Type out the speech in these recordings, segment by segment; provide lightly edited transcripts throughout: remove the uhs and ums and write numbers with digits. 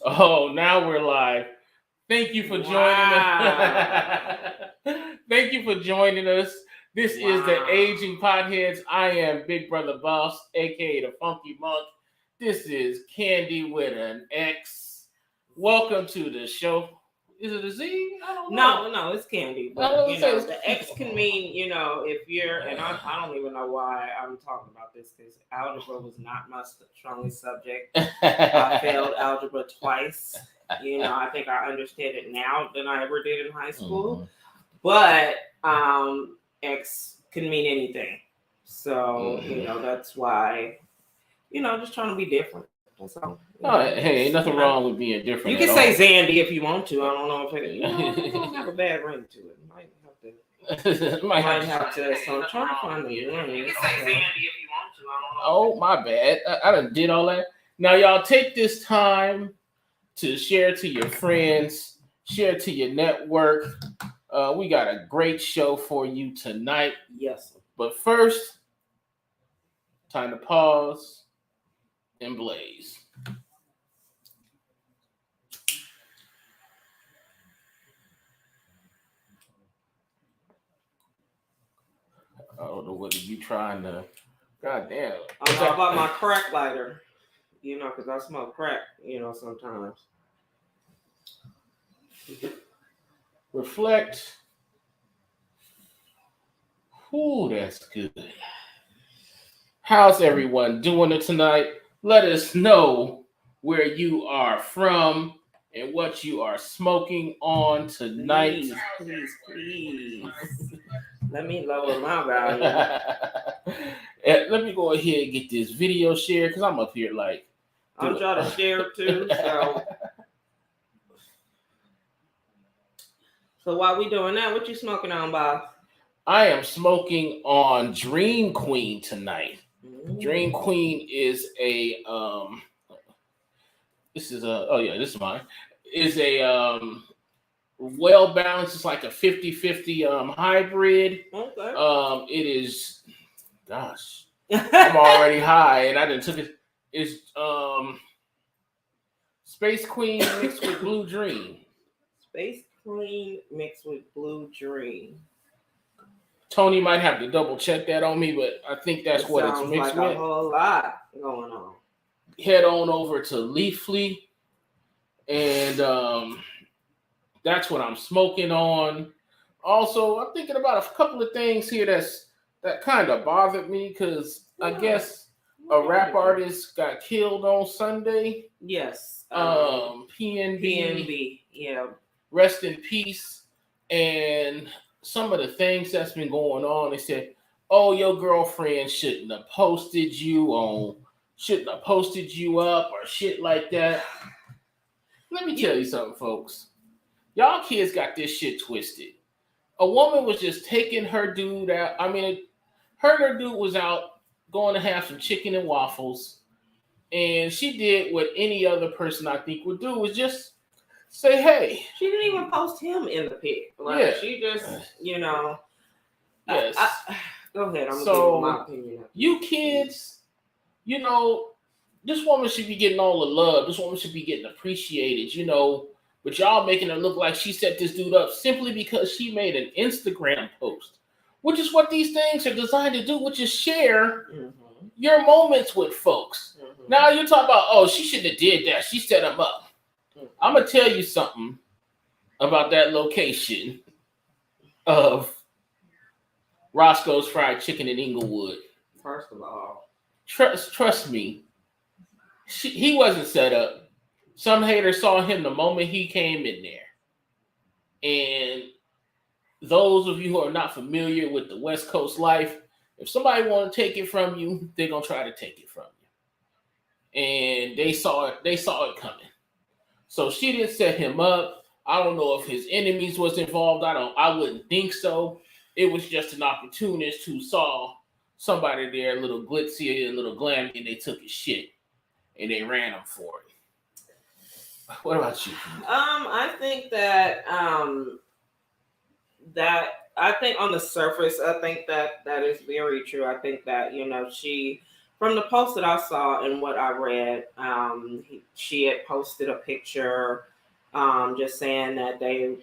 Oh, now we're live. Thank you for joining Wow. us. Thank you for joining us. This is the Wow. Aging Potheads. I am Big Brother Boss, aka the Funky Monk. This is Candy with an X. Welcome to the show. Is it a Z? I don't know. No, it's candy. I But, was gonna say it's the X can mean, if you're, and I don't even know why I'm talking about this because algebra was not my strongest subject. I failed algebra twice. I think I understand it now than I ever did in high school. But X can mean anything. So, that's why, just trying to be different. That's all. Hey, ain't nothing wrong with being different. You can at say all. Zandy if you want to. I don't know if it don't have a bad ring to it. Might have to. So I'm trying to find the ring. You can say Zandy if you want to. I don't know. Oh, my bad. I done did all that. Now, y'all take this time to share to your friends, share to your network. We got a great show for you tonight. Yes. But first, time to pause and blaze. I don't know what you trying to. God damn. I'm all about my crack lighter. Because I smoke crack. Sometimes. Reflect. Ooh, that's good. How's everyone doing it tonight? Let us know where you are from and what you are smoking on tonight. Please. Let me lower my volume. Let me go ahead and get this video shared because I'm up here like. I'm trying to share it too. So while we doing that, what you smoking on, Bob? I am smoking on Dream Queen tonight. Dream Queen is a this is this is mine. Is a well balanced. It's like a 50-50 hybrid. Okay. It is, gosh, I'm already high and I didn't took it. It's Space Queen mixed with Blue Dream. Space Queen mixed with Blue Dream. Tony might have to double check that on me, but I think that's what it's mixed with. A whole lot going on. Head on over to Leafly, and that's what I'm smoking on. Also, I'm thinking about a couple of things here that kind of bothered me because I guess a rap artist got killed on Sunday. Yes. PNB. Yeah. Rest in peace. And some of the things that's been going on, they said, "Oh, your girlfriend shouldn't have posted you up or shit like that." Let me tell you something, folks. Y'all kids got this shit twisted. A woman was just taking her dude out. I mean, her and her dude was out going to have some chicken and waffles. And she did what any other person I think would do, was just say, hey. She didn't even post him in the pic. She just, Yes. Go ahead. I'm giving my opinion. You kids, this woman should be getting all the love. This woman should be getting appreciated, But y'all making her look like she set this dude up simply because she made an Instagram post, which is what these things are designed to do, which is share your moments with folks. Now you're talking about, she shouldn't have did that. She set him up. I'm going to tell you something about that location of Roscoe's Fried Chicken in Inglewood. First of all, trust me, he wasn't set up. Some haters saw him the moment he came in there. And those of you who are not familiar with the West Coast life, if somebody want to take it from you, they're going to try to take it from you. And they saw it coming. So she didn't set him up. I don't know if his enemies was involved. I wouldn't think so. It was just an opportunist who saw somebody there a little glitzy and a little glammy, and they took his shit and they ran him for it. What about you? I think that I think on the surface, I think that is very true. I think that she from the post that I saw and what I read, she had posted a picture, just saying that they,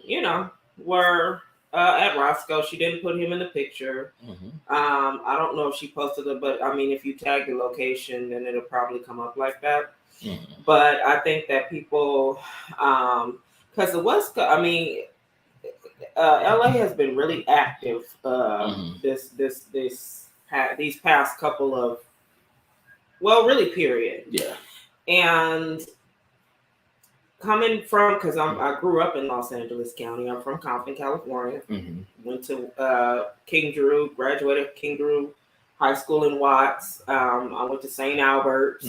were at Roscoe. She didn't put him in the picture. Mm-hmm. I don't know if she posted it, but I mean, if you tag the location, then it'll probably come up like that. Mm-hmm. But I think that people, because the West Coast, I mean, LA has been really active these past couple of, well, really, period. Yeah. And coming from, because I grew up in Los Angeles County. I'm from Compton, California. Mm-hmm. Went to King Drew, graduated King Drew High School in Watts. I went to St. Albert's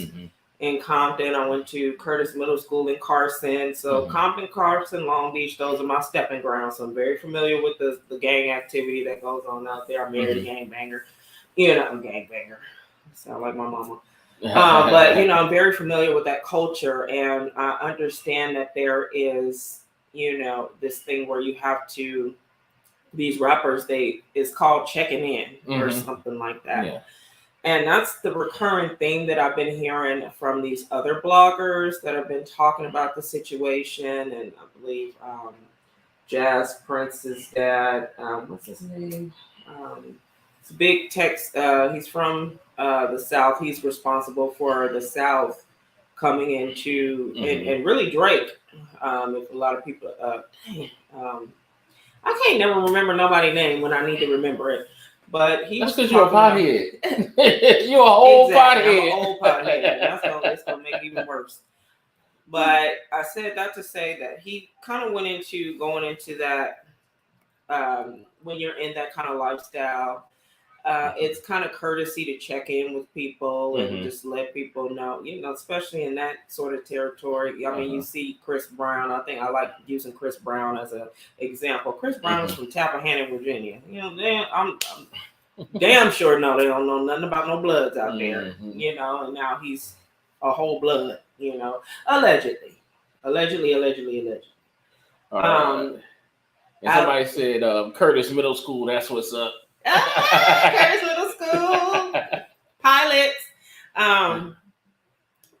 in Compton. I went to Curtis Middle School in Carson. So Compton, Carson, Long Beach, those are my stepping grounds. So I'm very familiar with the gang activity that goes on out there. I married a gangbanger. I'm a gangbanger. Sound like my mama. But I'm very familiar with that culture, and I understand that there is, this thing where you have to, these rappers, it's called checking in or something like that. Yeah. And that's the recurring thing that I've been hearing from these other bloggers that have been talking about the situation. And I believe Jazz Prince's dad, what's his name? It's big text. He's from the South. He's responsible for the South coming into, and really Drake. If a lot of people, I can't never remember nobody's name when I need to remember it. But that's because you're a pothead. You're a whole pothead. I'm an old pothead. That's gonna make it even worse. But I said that to say that he kind of went into going into that when you're in that kind of lifestyle. It's kind of courtesy to check in with people and just let people know, especially in that sort of territory. I mean, you see Chris Brown. I think I like using Chris Brown as an example. Chris Brown is from Tappahannock, Virginia. I'm damn sure they don't know nothing about no Bloods out there. And now he's a whole Blood. Allegedly. All right. And somebody said Curtis Middle School. That's what's up. Curtis Middle School pilots.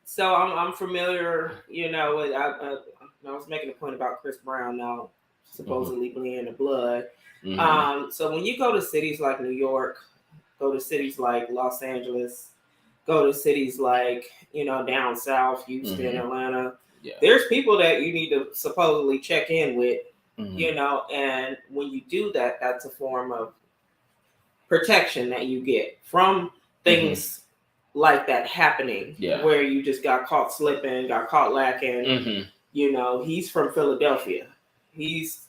So I'm familiar, with. I was making a point about Chris Brown now supposedly being the Blood. So when you go to cities like New York, go to cities like Los Angeles, go to cities like down south, Houston, Atlanta. Yeah. There's people that you need to supposedly check in with, and when you do that, that's a form of protection that you get from things like that happening, where you just got caught slipping, got caught lacking. He's from Philadelphia. He's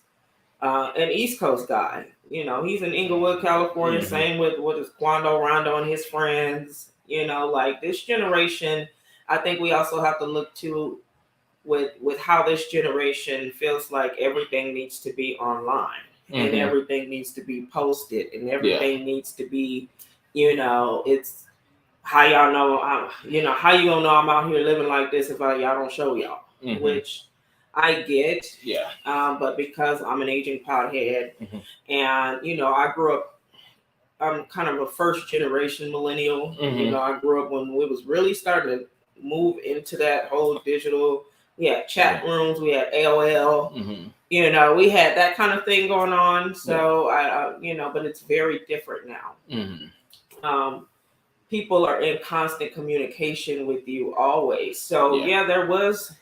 an East Coast guy. He's in Inglewood, California. Same with his Quando Rondo and his friends. Like this generation, I think we also have to look to with how this generation feels like everything needs to be online. And everything needs to be posted, and everything needs to be, it's how y'all know, how you gonna know I'm out here living like this if y'all don't show y'all, which I get, but because I'm an aging pothead, and I grew up, I'm kind of a first generation millennial. I grew up when we was really starting to move into that whole digital. We had chat rooms, we had AOL. We had that kind of thing going on. So I but it's very different now. People are in constant communication with you always. So there was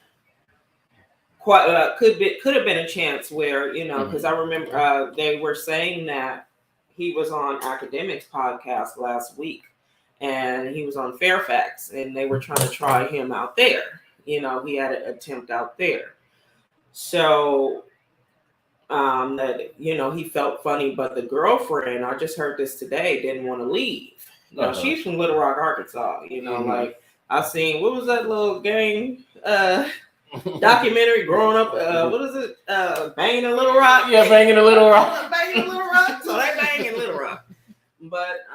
quite could have been a chance where because I remember they were saying that he was on Academics podcast last week, and he was on Fairfax, and they were trying to try him out there. He had an attempt out there. So that he felt funny, but the girlfriend, I just heard this today, didn't want to leave. She's from Little Rock, Arkansas. Like I seen, what was that little gang documentary growing up? What is it? Banging in Little Rock. Yeah, Banging in Little Rock. Banging in Little Rock. So they bang in Little Rock. But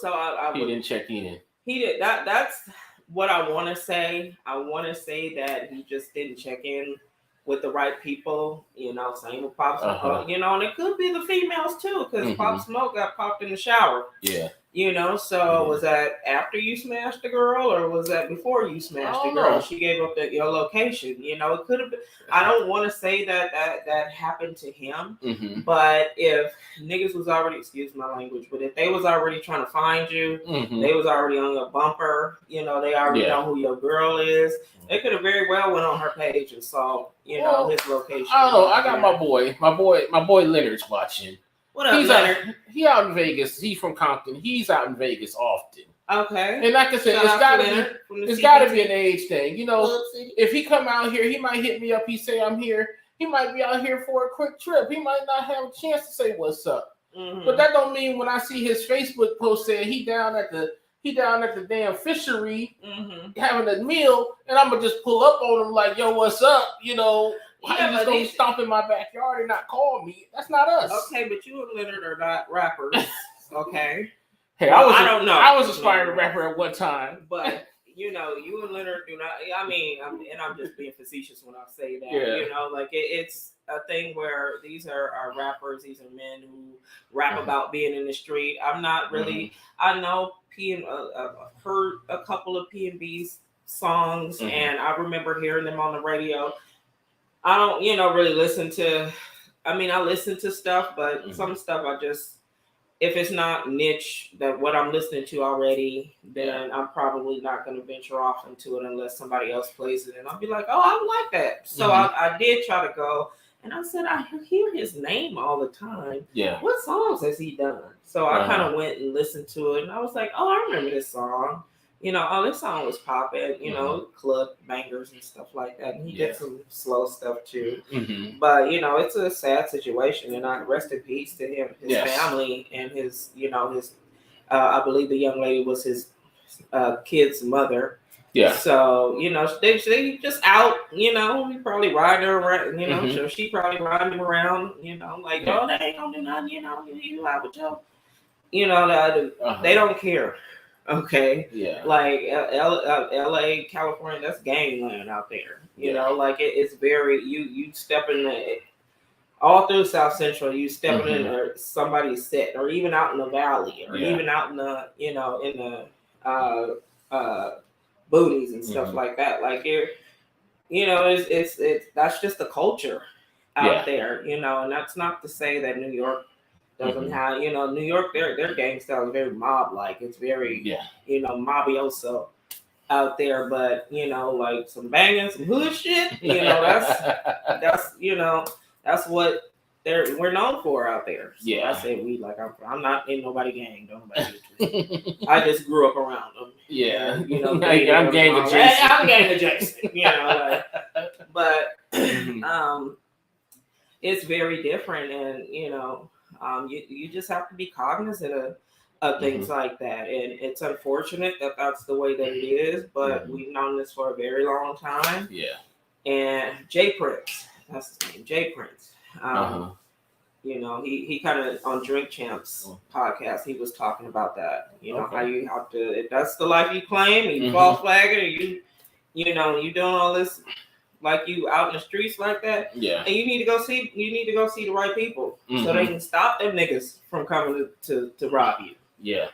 so I he didn't check in. He did that. That's what I want to say. I want to say that he just didn't check in with the right people, same with Pop Smoke, and it could be the females too, because Pop Smoke got popped in the shower. Yeah. You know, so was that after you smashed the girl, or was that before you smashed the girl? know. She gave up your location. You know, it could have been. I don't want to say that happened to him, but if niggas was already, excuse my language, but if they was already trying to find you, they was already on your bumper. You know, they already know who your girl is. They could have very well went on her page and saw, know, his location. I don't know. I got my boy Leonard's watching. What up, Leonard? He out in Vegas. He's from Compton. He's out in Vegas often. Okay. And like I said, it's gotta be an age thing. You know, if he come out here, he might hit me up. He say I'm here. He might be out here for a quick trip. He might not have a chance to say what's up. But that don't mean when I see his Facebook post saying he down at the damn fishery having a meal, and I'm gonna just pull up on him like, yo, what's up? You know. Why you just gonna stomp in my backyard and not call me? That's not us. Okay, but you and Leonard are not rappers. Okay. Hey, well, I don't know. I was aspiring rapper at one time, but you and Leonard do not. I mean, I'm just being facetious when I say that. Yeah. You know, like it's a thing where these are rappers. These are men who rap about being in the street. I'm not really. I know I've heard a couple of P&B's songs, and I remember hearing them on the radio. I don't, really listen to. I mean, I listen to stuff, but some stuff I just, if it's not niche that what I'm listening to already, then I'm probably not going to venture off into it unless somebody else plays it, and I'll be like, oh, I like that. So I did try to go, and I said I hear his name all the time. Yeah. What songs has he done? So I kind of went and listened to it, and I was like, oh, I remember this song. This song was popping, club bangers and stuff like that. And he did some slow stuff too. But, it's a sad situation. And I rest in peace to him, his family, and his, I believe the young lady was his kid's mother. Yeah. So, they just out, we probably riding her around, so she probably riding him around, like, oh, they ain't gonna do nothing, you out with your, they don't care. Okay. Yeah. Like LA, California, that's gangland out there. You know, like it's very you step in the all through South Central, you stepping in somebody's set, or even out in the valley, or even out in the in the boonies and stuff like that. Like it's that's just the culture out there, and that's not to say that New York doesn't have, New York, their gang style is very mob-like. It's very, mafioso out there. But, like some banging, some hood shit, that's what we're known for out there. So I say we, like, I'm not in nobody gang. Don't nobody I just grew up around them. Yeah. I'm gang adjacent. I'm gang adjacent, but it's very different, and, you just have to be cognizant of things like that. And it's unfortunate that that's the way that it is, but we've known this for a very long time. Yeah. And Jay Prince, that's his name, Jay Prince. He kind of, on Drink Champs podcast, he was talking about that. How you have to, if that's the life you claim, and you false flagging, or you doing all this, like you out in the streets like that, and you need to go see the right people, so they can stop them niggas from coming to rob you. Yeah,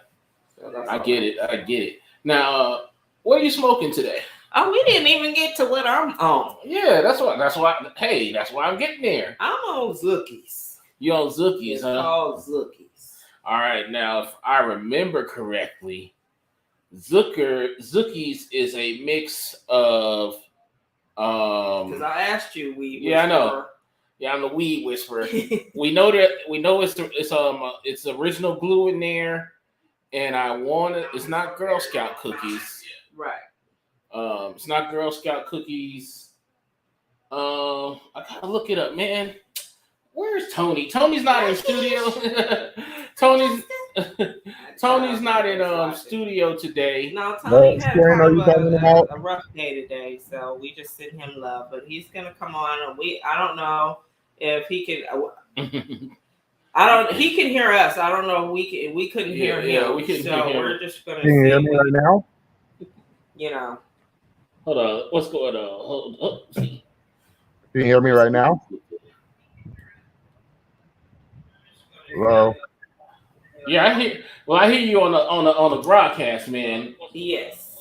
so I get it. Now, what are you smoking today? Oh, we didn't even get to what I'm on. Yeah, that's why. Hey, that's why I'm getting there. I'm on Zookies. You on Zookies? It's called Zookies. All right, now if I remember correctly, Zookies is a mix of. Because I asked you, weed whisperer. Yeah, I know. Yeah, I'm the weed whisperer. we know it's original glue in there, and it's not Girl Scout cookies. Right. It's not Girl Scout cookies. I gotta look it up, man. Where's Tony? Tony's not in studio. Tony's not in studio today. No, Tony had a rough day today, so we just send him love. But he's gonna come on, and I don't know if he can. He can hear us. I don't know if we couldn't hear him. Yeah, we couldn't hear him. We're just gonna. Can you hear me right now? Hold on. What's going on? Can you hear me right now? Hello. Yeah, I hear. Well, I hear you on the broadcast, man. Yes.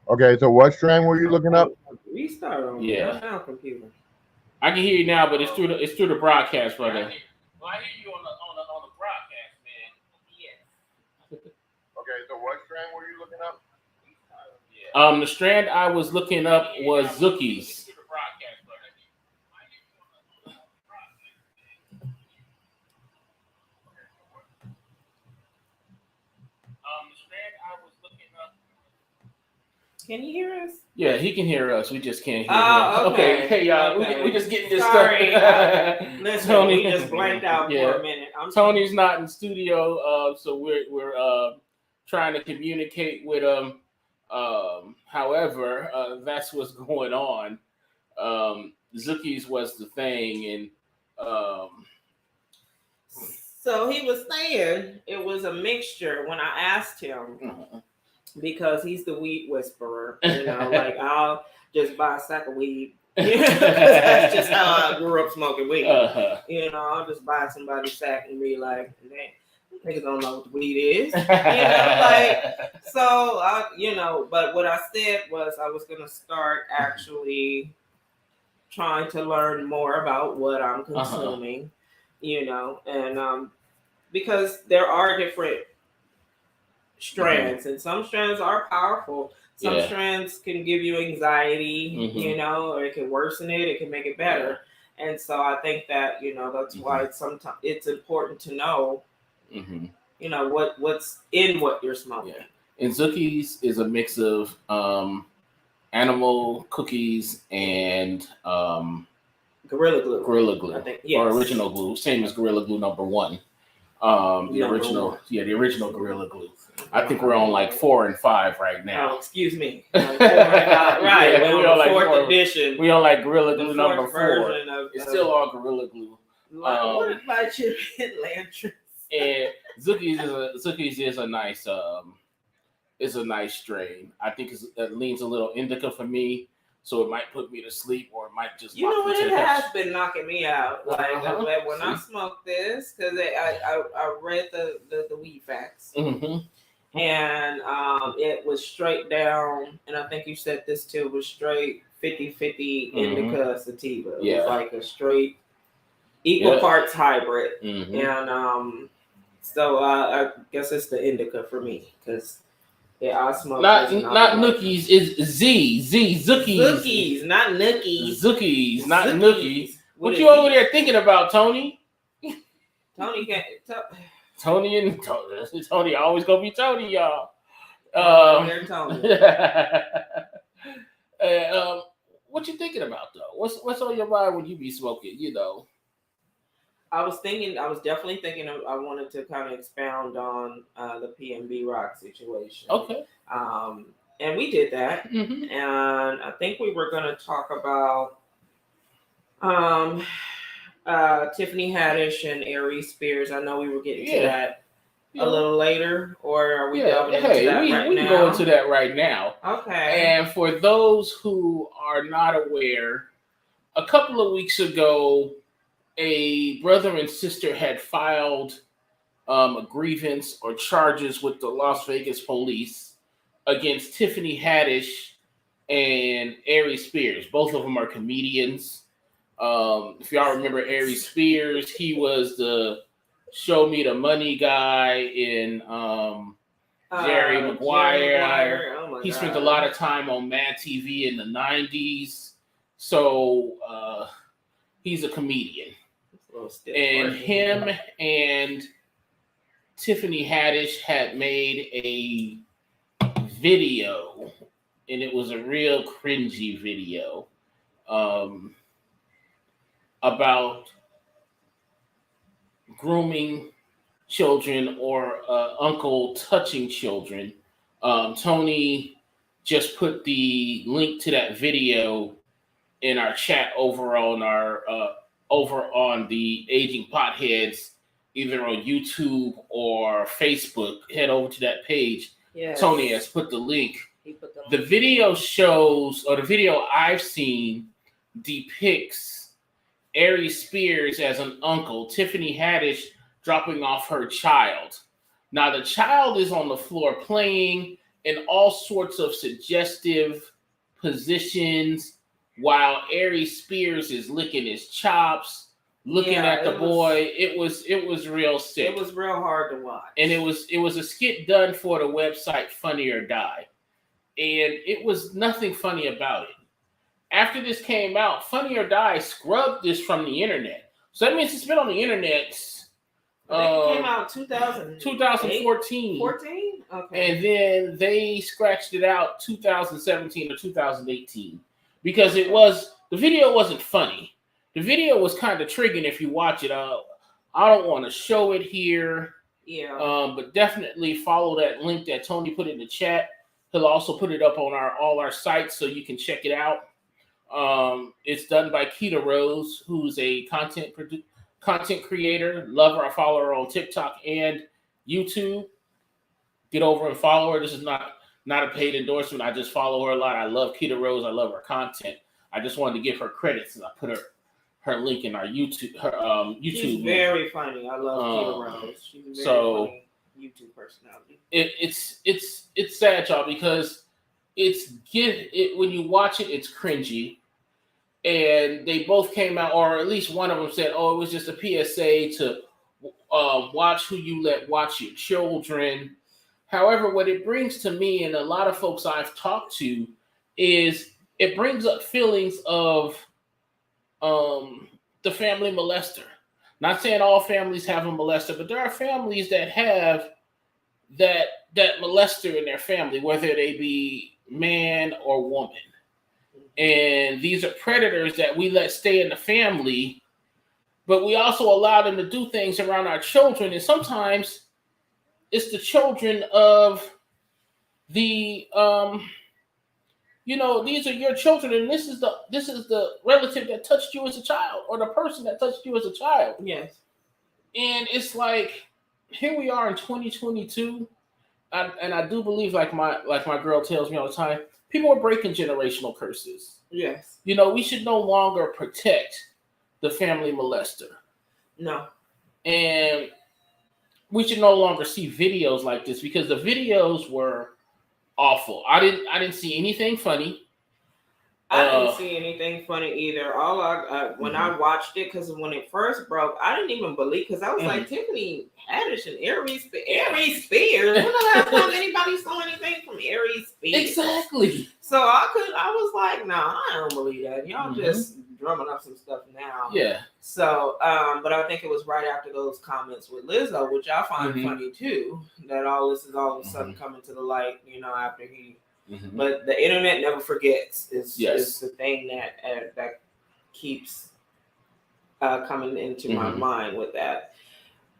Okay, so what strand were you looking up? Restart on Yeah. now, computer. I can hear you now, but it's through the broadcast, brother. Well, I hear you on the broadcast, man. Yes. Okay, so what strand were you looking up? The strand I was looking up was Zookies. Can you hear us? Yeah, he can hear us. We just can't hear him. Okay. Hey, y'all. Okay. We just getting this Sorry. stuff. Listen, Tony, we just blanked out for a minute. Tony's not in studio, so we're trying to communicate with him. However, that's what's going on. Zookies was the thing, and so he was saying it was a mixture when I asked him. Because he's the weed whisperer, like I'll just buy a sack of weed. That's just how I grew up smoking weed. I'll just buy somebody's sack and be like, niggas don't know what the weed is. But what I said was I was gonna start actually trying to learn more about what I'm consuming, and because there are different strands, and some strands are powerful. Some strands can give you anxiety, or it can worsen it. It can make it better. And so I think that that's why sometimes it's important to know, what's in what you're smoking. Yeah. And Zookies is a mix of animal cookies and Gorilla Glue. Gorilla Glue, I think, yes. or Original Glue, same as Gorilla Glue #1. The original Gorilla Glue. I think we're on like 4 and 5 right now. Oh, excuse me. Right, we're on the 4th edition. We on like Gorilla Glue #4. It's still all Gorilla Glue. What about your Lantern? And Zookies is a nice strain. I think it leans a little indica for me, so it might put me to sleep, or it might just. It has been knocking me out. Like when I smoked this, because I read the weed facts, and it was straight down, and I think you said this too, was straight 50-50 indica sativa. It was like a straight equal parts hybrid, and so I guess it's the indica for me, because. Yeah, I smoke. Not nookies. It's Zookies. Zookies, not nookies. Zookies, not nookies. What you over there thinking about, Tony? Tony can't. Tony always gonna be Tony, y'all. Tony. What you thinking about though? What's on your mind when you be smoking? I was definitely thinking I wanted to kind of expound on the PNB Rock situation. Okay. And we did that. And I think we were going to talk about Tiffany Haddish and Aries Spears. I know we were getting to that a little later, or are we delving into that right now? We can go into that right now. Okay. And for those who are not aware, a couple of weeks ago, a brother and sister had filed a grievance or charges with the Las Vegas police against Tiffany Haddish and Aries Spears. Both of them are comedians. If y'all remember Aries Spears, he was the Show Me the Money guy in Jerry Maguire. He spent a lot of time on Mad TV in the 90s. So he's a comedian. And him and Tiffany Haddish had made a video, and it was a real cringy video about grooming children or uncle touching children. Tony just put the link to that video in our chat over on the Aging Potheads, either on YouTube or Facebook. Head over to that page. Yes. Tony has put the link. The video shows, or the video I've seen depicts Aries Spears as an uncle, Tiffany Haddish dropping off her child. Now the child is on the floor playing in all sorts of suggestive positions while Aries Spears is licking his chops, looking at the boy. It was real sick. It was real hard to watch. And it was a skit done for the website Funny or Die. And it was nothing funny about it. After this came out, Funny or Die scrubbed this from the internet. So that means it's been on the internet. It came out 2014. 14? Okay. And then they scratched it out 2017 or 2018 because the video wasn't funny. The video was kind of triggering if you watch it. I don't want to show it here. Yeah. But definitely follow that link that Tony put in the chat. He'll also put it up on all our sites so you can check it out. It's done by Keita Rose, who's a content creator. Love her. I follow her on TikTok and YouTube. Get over and follow her. This is not a paid endorsement. I just follow her a lot. I love Keita Rose. I love her content. I just wanted to give her credit since I put her link in our YouTube. She's very funny. I love Keita Rose. She's a very funny YouTube personality. It's sad, y'all, because when you watch it, it's cringy. And they both came out, or at least one of them said, "Oh, it was just a PSA to watch who you let watch your children." However, what it brings to me and a lot of folks I've talked to is it brings up feelings of the family molester. Not saying all families have a molester, but there are families that have that molester in their family, whether they be man or woman. And these are predators that we let stay in the family, but we also allow them to do things around our children. And sometimes it's the children of the, these are your children, and this is the relative that touched you as a child, or the person that touched you as a child. Yes. And it's like, here we are in 2022, and I do believe, like my girl tells me all the time, people are breaking generational curses. Yes. We should no longer protect the family molester. No. And we should no longer see videos like this because the videos were awful. I didn't see anything funny. I didn't see anything funny either. All when I watched it, because when it first broke, I didn't even believe, because I was like, Tiffany Haddish and Aries Spears. When the last time anybody saw anything from Aries Spears? Exactly. So I was like, nah, I don't believe that. Y'all just drumming up some stuff now. Yeah. So, but I think it was right after those comments with Lizzo, which I find funny too, that all this is all of a sudden coming to the light, after he. But the internet never forgets. Is the thing that keeps coming into my mind with that.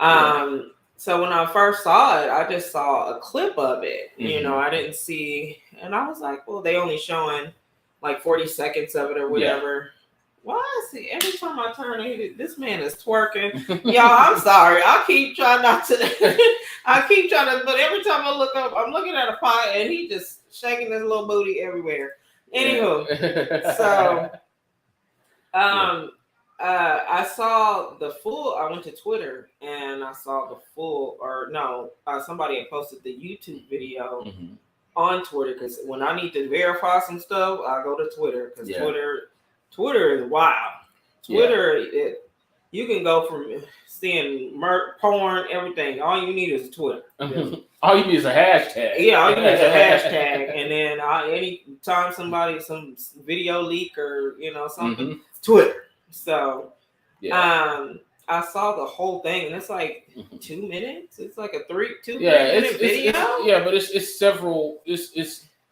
So when I first saw it, I just saw a clip of it. I didn't see, and I was like, well, they only showing like 40 seconds of it or whatever. Why is it every time I turn, this man is twerking? Y'all, I'm sorry. I keep trying not to. But every time I look up, I'm looking at a pie and he just shaking his little booty everywhere. Anywho, so I saw the full. I went to Twitter and I saw the full. Somebody had posted the YouTube video on Twitter, because when I need to verify some stuff, I go to Twitter, because Twitter is wild. Twitter, you can go from seeing porn, everything. All you need is Twitter. All you need is a hashtag. Yeah, all you need is a hashtag. And then anytime some video leak or, something, Twitter. So I saw the whole thing, and it's like 2 minutes. It's like a 2 minute video. But it's several.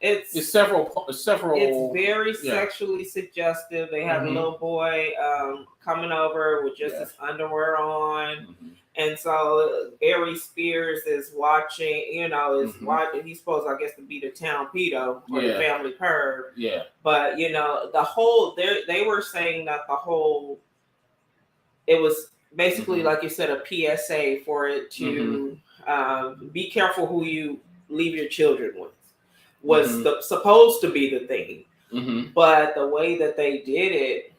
It's several. It's very sexually suggestive. They have a little boy coming over with just his underwear on, and so Aries Spears is watching. Watching. He's supposed, I guess, to be the town pedo or the family perv. Yeah. But the whole they were saying that the whole, it was basically, like you said, a PSA for it to be careful who you leave your children with. Was supposed to be the thing, but the way that they did it,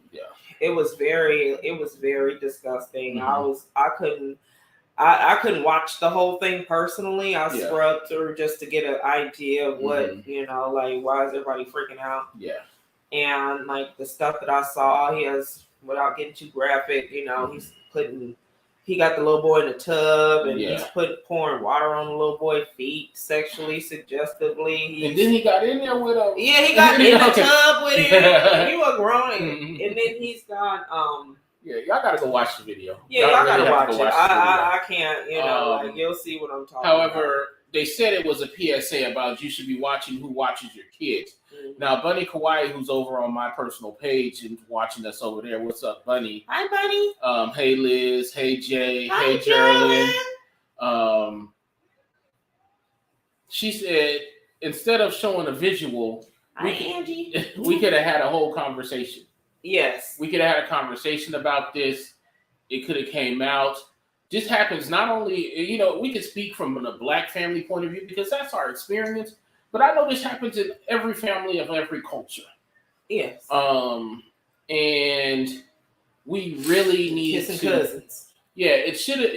it was very disgusting. I I couldn't watch the whole thing personally. I Yeah. scrubbed through just to get an idea of what, Mhm. you know, like why is everybody freaking out? Yeah. And like the stuff that I saw, he has, without getting too graphic, you know, he got the little boy in the tub and Yeah. he's pouring water on the little boy's feet sexually, suggestively. And then he got in there with him. Yeah, he got in the Okay. tub with him. You are grown. Mhm. And then he's got Yeah, y'all gotta go watch the video. yeah, y'all really gotta have watch to it. go watch the video. I can't, you know, like you'll see what I'm talking about. However, they said it was a PSA about you should be watching who watches your kids. Mhm. Now, Bunny Kawaii, who's over on my personal page and watching us over there. What's up, Bunny? Hi, Bunny. Hey Liz, hey Jay, Hi, hey Geraldine. Geraldine. She said instead of showing a visual, Hi, Angie. we could have had a whole conversation. Yes. We could have had a conversation about this. It could have came out. This happens not only, you know, we can speak from a Black family point of view because that's our experience, but I know this happens in every family of every culture. Yes. And we really need Kissing to. cousins. Yeah, it should have.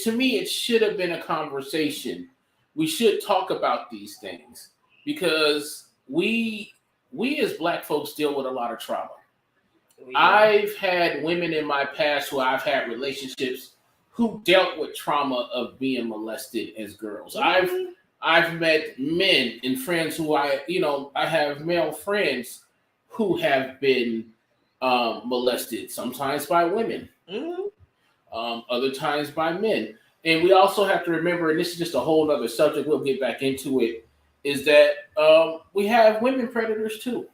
To me, it should have been a conversation. We should talk about these things because we as Black folks deal with a lot of trauma. I've had women in my past who I've had relationships who dealt with trauma of being molested as girls. I've met men and friends who I have male friends who have been molested, sometimes by women, other times by men. And we also have to remember, and this is just a whole other subject, we'll get back into it, is that we have women predators too.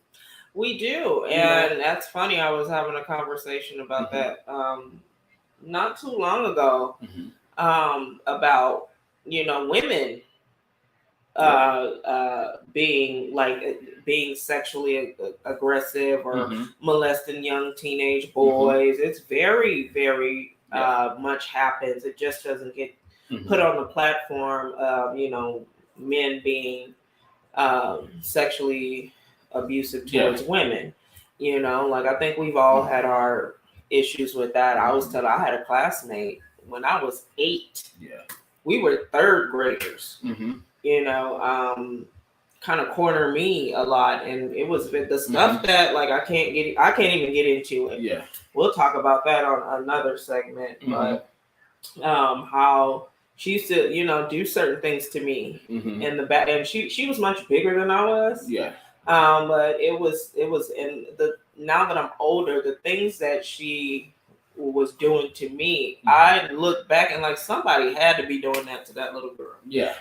We do, and that's funny. I was having a conversation about that not too long ago about women being sexually aggressive or molesting young teenage boys. It's very, very much happens. It just doesn't get put on the platform of men being sexually abusive towards women. I think we've all had our issues with that. I had a classmate when I was 8. We were third graders. Kind of corner me a lot, and it was the stuff that I can't even get into it. We'll talk about that on another segment. But how she used to do certain things to me in the back, and she was much bigger than I was. But it was in the now that I'm older, the things that she was doing to me, I look back and somebody had to be doing that to that little girl.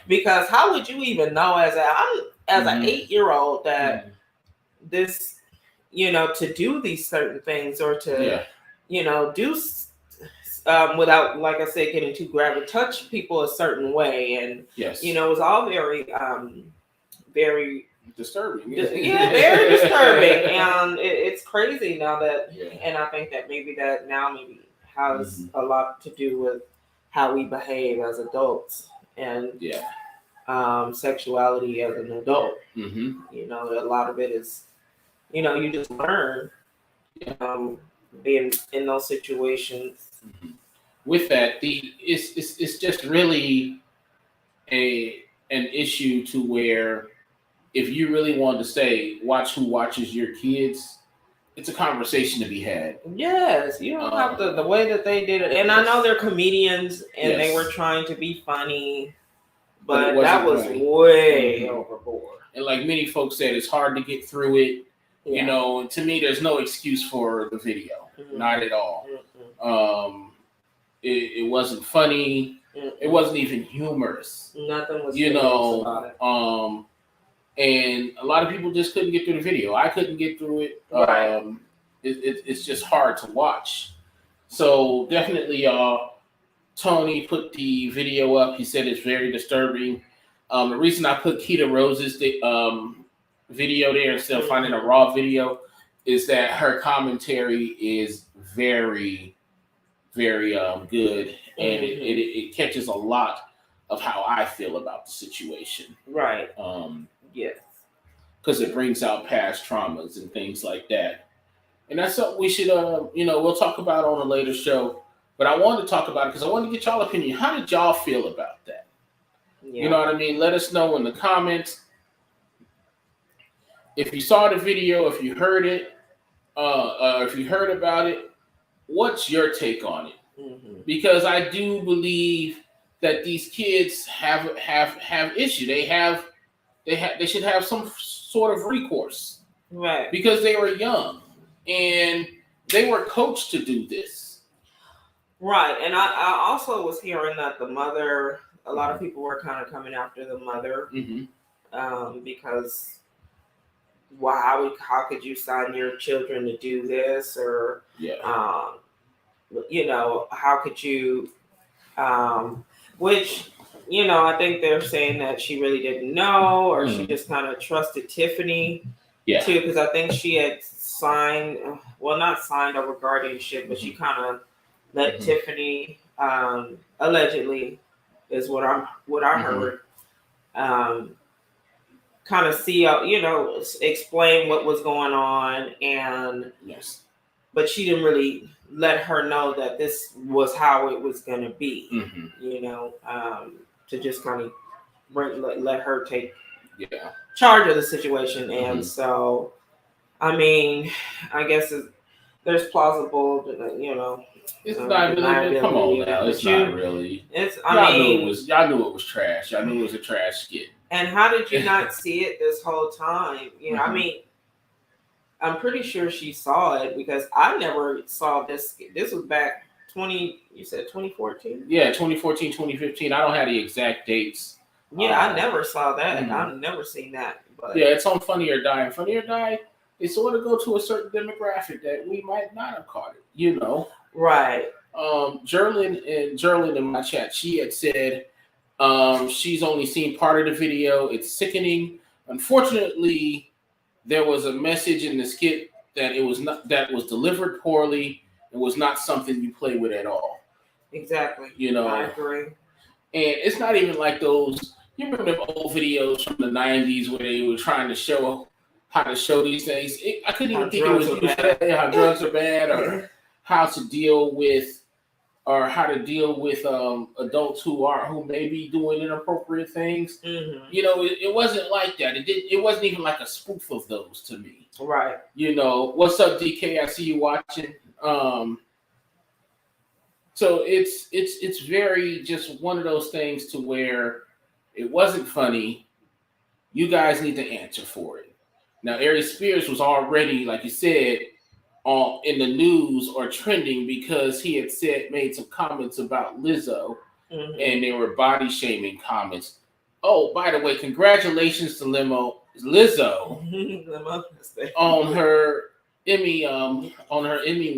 Because how would you even know as an 8-year-old that this, to do these certain things or to, do without, like I said, getting too graphic, touch people a certain way, and it was all very, very disturbing. Very disturbing, and it's crazy now that, and I think that maybe has a lot to do with how we behave as adults and sexuality as an adult. A lot of it is, you just learn, being in those situations. With that, it's just really an issue to where, if you really want to say watch who watches your kids, it's a conversation to be had. Yes, you don't have the way that they did it. And I know they're comedians and they were trying to be funny, but that was way overboard. And like many folks said, it's hard to get through it. And to me, there's no excuse for the video. Not at all. It wasn't funny. It wasn't even humorous. Nothing was about it. And a lot of people just couldn't get through the video. I couldn't get through it. It's just hard to watch. So definitely, y'all, Tony put the video up. He said it's very disturbing. The reason I put Keita Rose's video there instead of finding a raw video is that her commentary is very, very good. And it catches a lot of how I feel about the situation. Right. Yes. Because it brings out past traumas and things like that. And that's something we should, we'll talk about on a later show. But I wanted to talk about it because I wanted to get y'all opinion. How did y'all feel about that? Yeah. You know what I mean? Let us know in the comments. If you saw the video, if you heard it, if you heard about it, what's your take on it? Mm-hmm. Because I do believe that these kids have issue. They should have some sort of recourse, Right? Because they were young and they were coached to do this. Right. And I also was hearing that the mother, a lot of people were kind of coming after the mother, because how could you sign your children to do this, or how could you, which, I think they're saying that she really didn't know, or she just kind of trusted Tiffany too, because I think she had signed, not signed over guardianship, but she kind of let Tiffany, allegedly, is what I heard, kind of see, explain what was going on, and but she didn't really let her know that this was how it was going to be, to just kind of let her take charge of the situation. And so, I mean, I guess there's plausible, it's not really. Come on now, it's not really. Y'all knew it was trash. Y'all knew it was a trash skit. And how did you not see it this whole time? I mean, I'm pretty sure she saw it, because I never saw this. This was back 2014? Yeah, 2014, 2015. I don't have the exact dates. Yeah, I never saw that. I've never seen that. But yeah, it's on Funny or Die. And Funny or Die, they sort of go to a certain demographic that we might not have caught it, Right. Jerlyn in my chat, she had said she's only seen part of the video. It's sickening. Unfortunately, there was a message in the skit that was delivered poorly. It was not something you play with at all. Exactly. I agree. And it's not even like those. You remember them old videos from the 90s where they were trying to show how to show these things? I couldn't even think it was how drugs are bad, or how to deal with adults who may be doing inappropriate things. It wasn't like that. It wasn't even like a spoof of those to me. Right. What's up, DK? I see you watching. So it's very just one of those things to where it wasn't funny. You guys need to answer for it. Now, Ari Spears was already, like you said, in the news or trending because he had made some comments about Lizzo, and they were body shaming comments. Oh, by the way, congratulations to Lizzo on her Emmy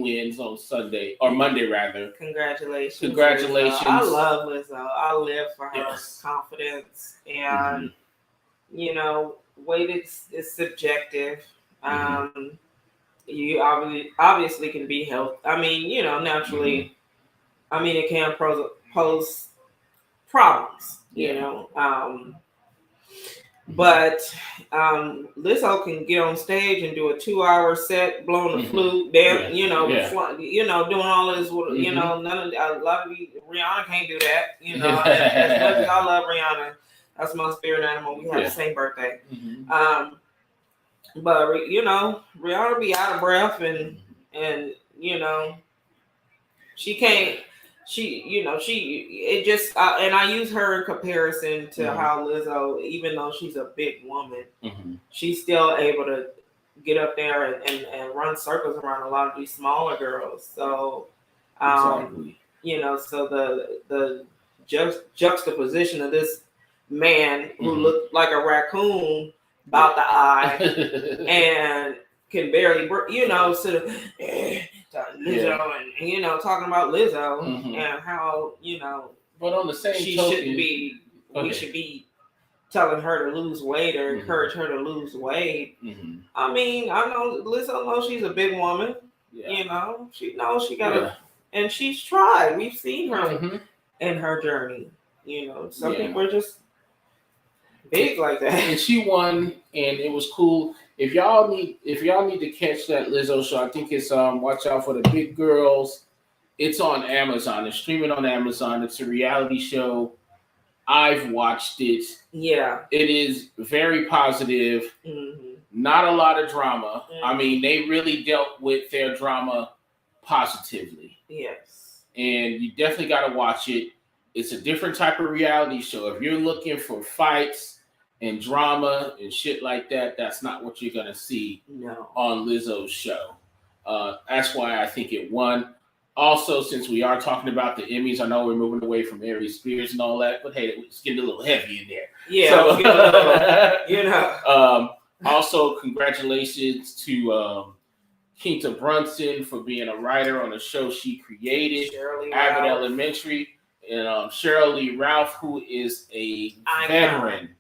wins on Sunday or Monday rather. Congratulations. Lizzo. I love Lizzo. I live for her confidence, and weight is subjective. You obviously can be healthy. I mean, naturally. I mean, it can pose problems. But Lizzo can get on stage and do a 2-hour set, blowing the flute, down, doing all this. None of a lot of Rihanna can't do that. As much as I love Rihanna, that's my spirit animal. We have the same birthday. But Rihanna be out of breath, and she can't. And I use her in comparison to how Lizzo, even though she's a big woman, she's still able to get up there and run circles around a lot of these smaller girls. So, so the juxtaposition of this man who looked like a raccoon about the eye and can barely, sort of Lizzo and talking about Lizzo and how but on the same she token, shouldn't be. We should be telling her to lose weight or encourage her to lose weight. I mean, I know Lizzo knows she's a big woman. She knows she got and she's tried. We've seen her in her journey. Some people are just big like that. And she won, and it was cool. If y'all need to catch that Lizzo show, I think it's watch out for the big girls It's on Amazon. It's streaming on Amazon. It's a reality show. I've watched it. Yeah. It is very positive. Mm-hmm. Not a lot of drama. Mm-hmm. I mean, they really dealt with their drama positively. Yes. And you definitely got to watch it. It's a different type of reality show. If you're looking for fights and drama and shit like that, that's not what you're going to see on Lizzo's show. That's why I think it won. Also, since we are talking about the Emmys, I know we're moving away from Aries Spears and all that, but hey, it's getting a little heavy in there. Yeah, so, also, congratulations to Quinta Brunson for being a writer on a show she created, Abbott Elementary, and Cheryl Lee Ralph, who is a veteran.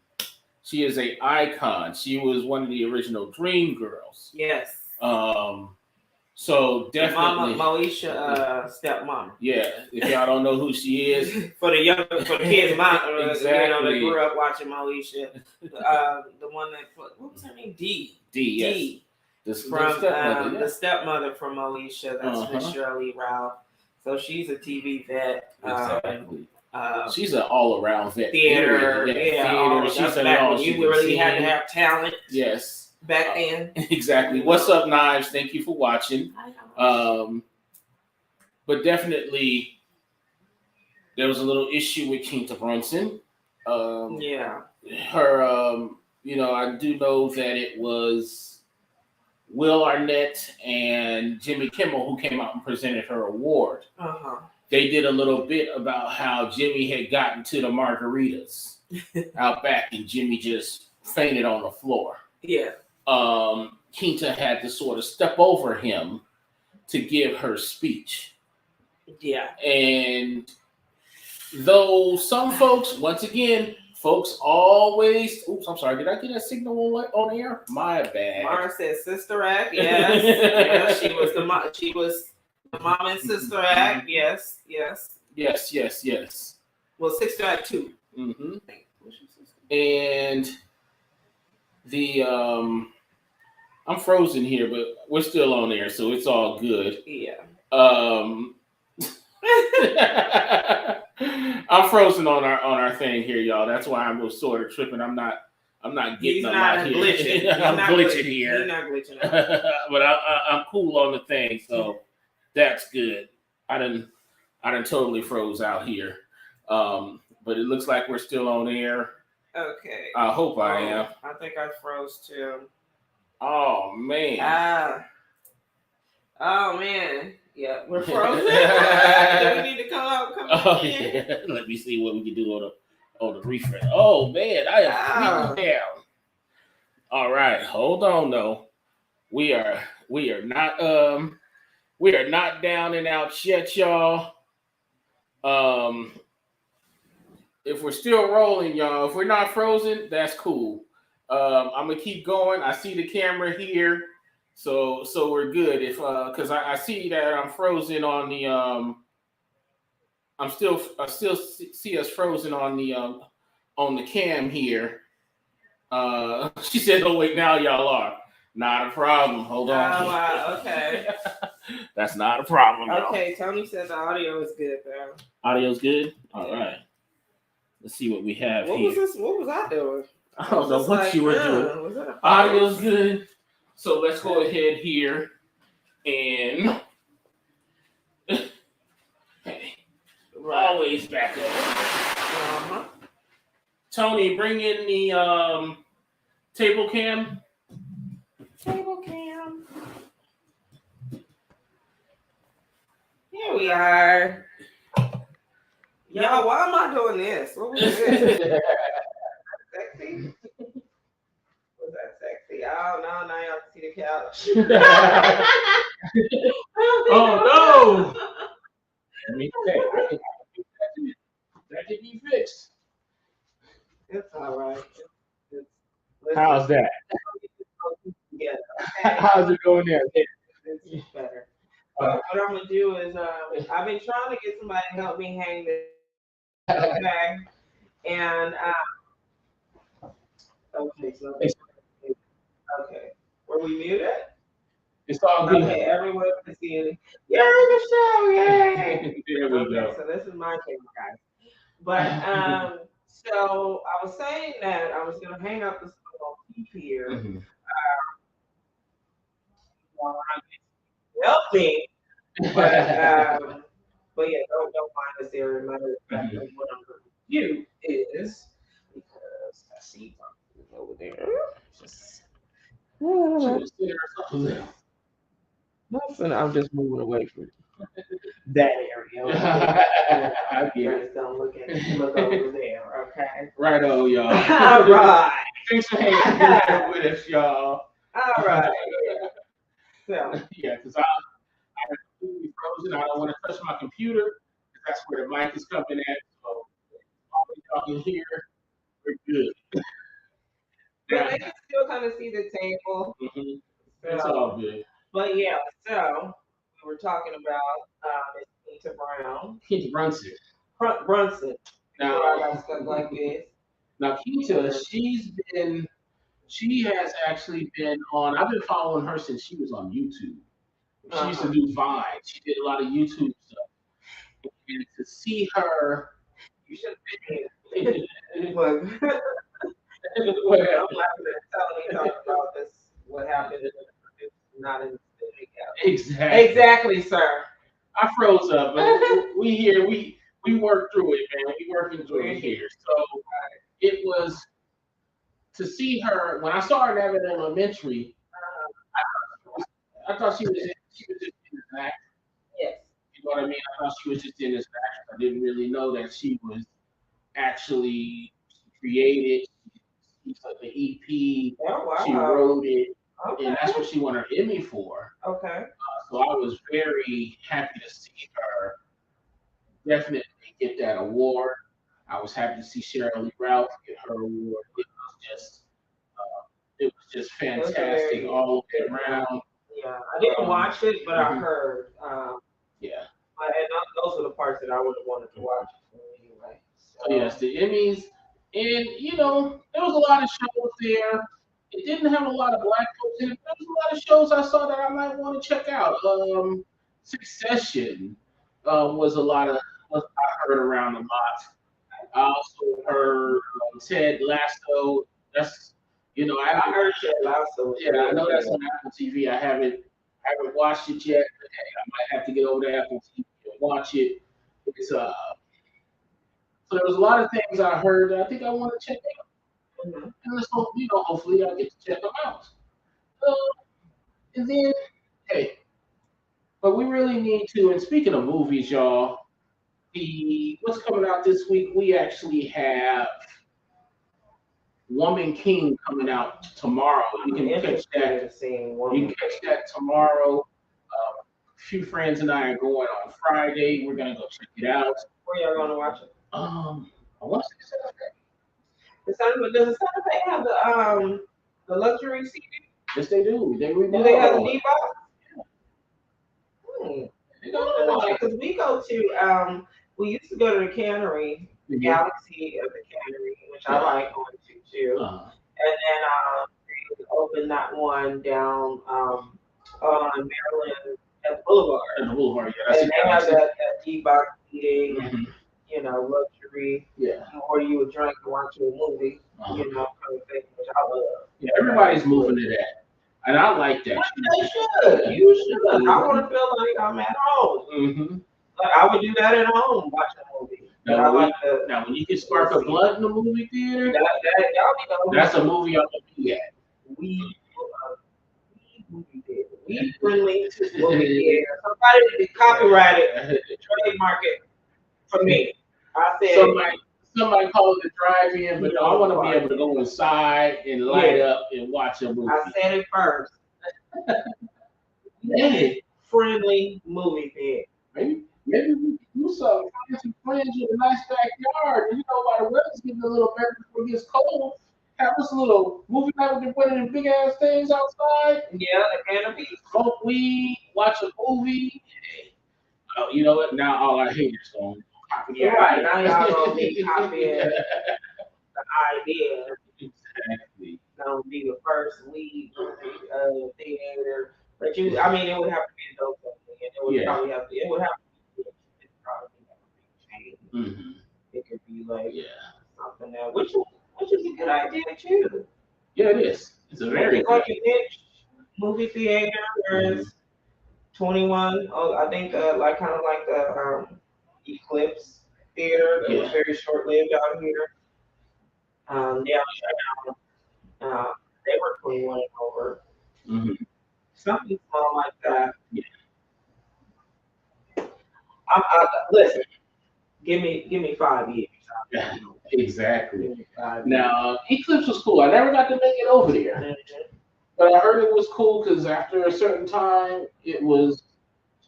She is an icon. She was one of the original Dream Girls. Yes. So definitely, Moesha, stepmom. Yeah, if y'all don't know who she is, for the kids, exactly. They grew up watching Moesha. The one that what was her name? D. Yes. The stepmother from Moesha. That's Miss Shirley Ralph. So she's a TV vet. Exactly. She's an all-around vet. Theater. Theater. She's back when you really had to have talent. Yes. Back then. Exactly. What's up, Knives? Thank you for watching. But definitely, there was a little issue with Quinta Brunson. Her, I do know that it was Will Arnett and Jimmy Kimmel who came out and presented her award. They did a little bit about how Jimmy had gotten to the margaritas out back, and Jimmy just fainted on the floor. Yeah. Quinta had to sort of step over him to give her speech. Yeah. And though some folks, once again, always, oops, I'm sorry, did I get that signal on air? My bad. Mara said Sister Act, yes. Yes, she was the mom and Sister Act, yes. Well, Sister Act 2. Mm-hmm. And the I'm frozen here, but we're still on there, so it's all good. Yeah. I'm frozen on our thing here, y'all. That's why I'm sort of tripping. I'm not getting a lot here. Glitching. I'm glitching here. He's not glitching. But I'm cool on the thing, so that's good. I done totally froze out here. But it looks like we're still on air. Okay. I hope I am. I think I froze too. Oh man. Oh man. Yeah, we're frozen. Do we need to come in? Yeah. Let me see what we can do on the refresh. Oh man, I am down. All right, hold on though. We are not down and out yet, y'all. If we're still rolling, y'all, if we're not frozen, that's cool. I'm gonna keep going. I see the camera here, so we're good. If because I see that I'm frozen on the I still see us frozen on the cam here. She said, "Oh wait, now y'all are not a problem. Hold on." Oh wow, okay. That's not a problem. Okay, Tony said the audio is good though. Audio's good. All right. Let's see what we have here. What was I doing? I don't know what you were doing. Audio's good. So let's go ahead here and always back up. Tony, bring in the table cam. Table cam. Here we are. Y'all, why am I doing this? What was this? Sexy? Was that sexy? Oh no, now y'all see the couch. Oh no! That can be fixed. It's all right. How's that? Yeah. Okay. How's it going there? It's better. What I'm gonna do is I've been trying to get somebody to help me hang this. Okay. And okay, so okay. Were we muted? It's all good. Okay, everyone can see it. You're in the show, yay! There we go. So this is my camera, guys. But so I was saying that I was gonna hang up this little keep here. Mhm. Help me. But yeah, don't mind us there. Matter of fact, what I'm gonna do is because I see something over there. Just nothing. I'm just moving away from that area. Over there. I You get guys it. don't look over there, okay? Right on, y'all. All right. Thanks for hanging here with us, y'all. All right. So Yeah, because I'm completely frozen. I don't want to touch my computer because that's where the mic is coming at. So while we're talking here, we're good. but they can still kind of see the table. Mhm. So, It's all good. but yeah, so we were talking about Miss Keita Brown. Keita Brunson. Brunson. Now, So I got stuff like this. now Keita, she has actually been on. I've been following her since she was on YouTube. She used to do Vine. She did a lot of YouTube stuff. And to see her, You should have been here. Look, what I'm happened? laughing at telling me talking about this. What happened? It's not in the studio. Exactly. Exactly, sir. I froze up, but we here. We worked through it, man. We working through it here. So it was to see her when I saw her in Abbott Elementary. I thought she was just in this act. Yes. You know what I mean? I thought she was just in this act. I didn't really know that she was actually created. She took the EP. Oh, wow. She wrote it, Okay. and that's what she won her Emmy for. Okay. So I was very happy to see her definitely get that award. I was happy to see Cheryl Lee Ralph get her award. It was just fantastic all the way around. Yeah, I didn't watch it, but I Mhm. heard. Yeah. And those are the parts that I would have wanted to watch anyway. So Yes, the Emmys, and there was a lot of shows there. It didn't have a lot of black folks in it. There was a lot of shows I saw that I might want to check out. Succession was a lot of was I heard around a lot. I also heard Ted Lasso. That's I heard Ted Lasso. yeah, I know that's on Apple TV. I haven't watched it yet. But hey, I might have to get over to Apple TV and watch it. It's So there was a lot of things I heard that I think I want to check out. Mhm. And let's hope, hopefully I get to check them out. Uh, and then, hey, but we really need to. And speaking of movies, y'all, what's coming out this week? We actually have Woman King coming out tomorrow. You can catch that. You can catch that tomorrow. A few friends and I are going on Friday. We're gonna go check it out. Where y'all gonna watch it? I want to say Does the Santa Fe have the luxury seating? yes, they do. They Do they have the remodel. D box? Because we go to we used to go to the Cannery, the Galaxy of the Cannery, which I like going to too. And then they opened that one down on Maryland at Boulevard. And the Boulevard, yeah. And they have that D box seating, Mhm. luxury. Yeah. Or you would drink and watch a movie, kind of thing, which I love. Yeah, everybody's moving to that. And I like that. They should. You should. I want to feel like I'm at home. Mm-hmm. Like, I would do that at home, watch a movie. Now, Now, when you can spark a blunt in the movie theater, y'all that's a movie I'm going to be at. We friendly movie theater. Somebody to copyright it, trademark it for me. I said somebody call it a drive-in, but I want to be able to go inside and light up and watch a movie. I said it first. Friendly movie theater. Maybe we can do something. Find some friends with a nice backyard. And while the weather's getting a little better before it gets cold, have us a little movie night with one of them big ass things outside. Yeah, the canopy. Smoke weed, watch a movie. Oh, you know what? Now all our haters going copy. Right, now y'all gonna be copying the idea. Exactly. Gonna be the first weed movie theater. But you I mean, it would have to be adult only, and it would Yeah. probably have to. It would have to be. It probably have to be changed. Mm-hmm. It could be like Yeah. something that, which is a good idea too. Yeah, it is. It's a Make very it good. like a niche movie theater where it's 21. Oh, I think like kind of like the Eclipse Theater that was very short lived out here. Yeah, they were 21 and over. Mm-hmm. Something small like that. Yeah. Listen. Give me 5 years. Yeah, exactly. Give me 5 years. Now, Eclipse was cool. I never got to make it over there, Mhm. but I heard it was cool because after a certain time, it was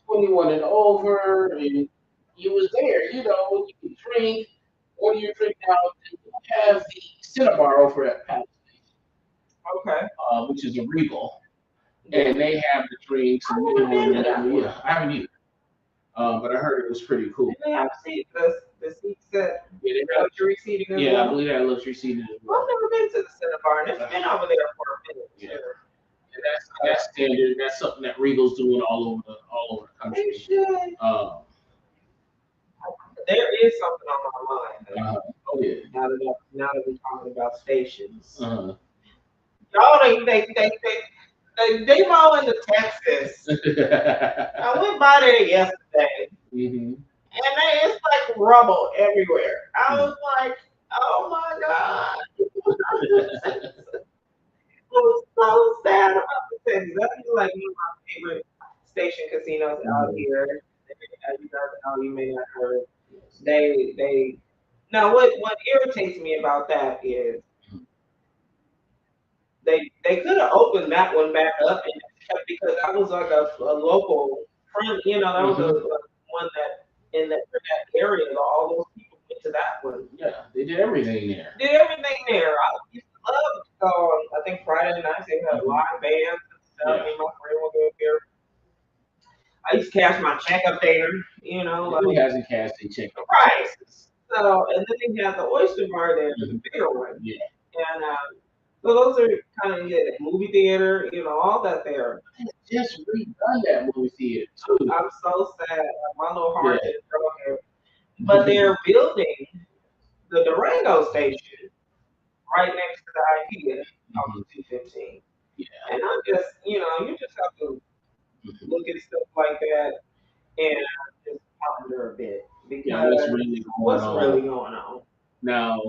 21 and over, and you was there. You know, you could drink, order your drink out. And you have the Cinnabar over at Palace Station, Okay. which is a Regal, and they have the drinks. I And never been to that one. yeah, I haven't either. But I heard it was pretty cool. They have seats, the seats that Yeah, they got, luxury seating as yeah, I well. believe that luxury seating as well. I've never been to the Cinnabar, and it's been over there for a minute. Yeah. And that's standard. That's something that Regal's doing all over the country. They should. There is something on my mind. Oh yeah. Now that we're talking about stations, Uh-huh. y'all they all into Texas. I went by there yesterday, Mm-hmm. and it's like rubble everywhere. I was like, oh my god. I was so sad about the Texas. That's like one of my favorite station casinos out here. As you guys know, you may not heard. They now what irritates me about that is they could have opened that one back up and because that was like a local friend, you know, that was a one that in that area, all those people went to that one. Yeah, they did everything there. I used to love to go on, I think Friday nights they had live bands and stuff. Yeah. Me and my friend would go up there. I used to cash my check up there, you know. Who Like, hasn't cashed a check? right. So, and then they had the Oyster Bar there, the bigger one. Yeah. And so those are kind of movie theater, you know, all that there. They just redone that movie theater too. I'm so sad. My little heart is broken. But they're building the Durango station right next to the IKEA off of 215. Yeah. And I'm just, you know, you just have to look at stuff like that and just ponder a bit. Because what's really going on? Now,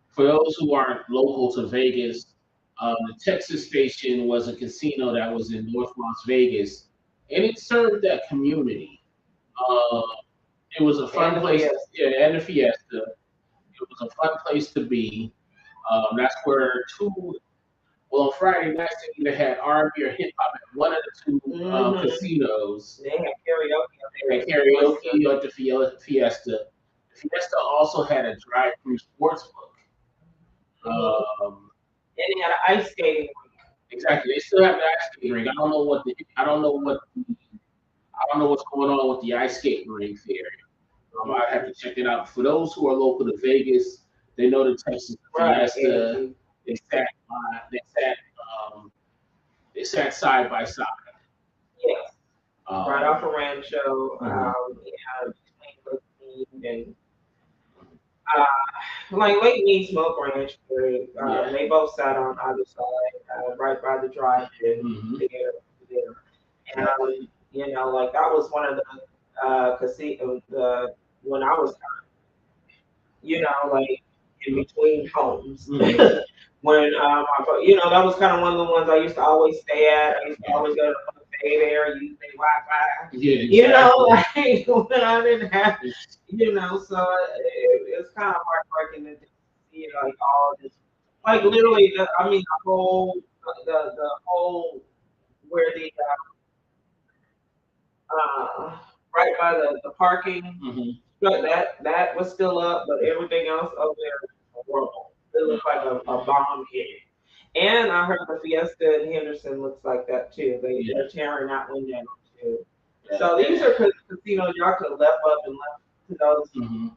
for those who aren't local to Vegas, the Texas station was a casino that was in North Las Vegas, and it served that community. It was a fun place. And the Fiesta. It was a fun place to be. That's where on Friday nights they either had R&B or hip hop at one of the two casinos. They had karaoke. They had karaoke at the Fiesta. The Fiesta also had a drive-through sports book. And they had an ice skating rink. Exactly. They still have the ice skating rink. I don't know what's going on with the ice skating rink there. I have to check it out. For those who are local to Vegas, they know the Texas Fiesta. They sat side by side. Yes. Right off of Rancho. And like Lake Mead Smoke Ranch, they both sat on either side, right by the drive-in there. And you know, like that was one of the casinos when I was, you know, like in between homes. When you know, that was kind of one of the ones I used to always stay at. I used to always go to the buffet there, use their Wi-Fi. Yeah, exactly. You know, like when I didn't have, you know, so it's kind of heartbreaking to see like all this, like literally, the whole where the right by the parking, but that was still up, but everything else over there was horrible. It looked like a bomb hit. And I heard the Fiesta in Henderson looks like that too. They're tearing that one down too. Yeah. So these are casinos y'all could left up and left to those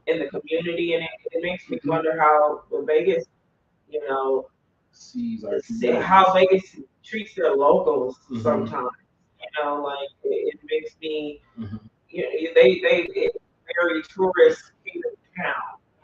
in the community, and it makes me wonder how Vegas, you know, how Vegas treats their locals sometimes. You know, like it makes me. Mhm. It's very tourist town.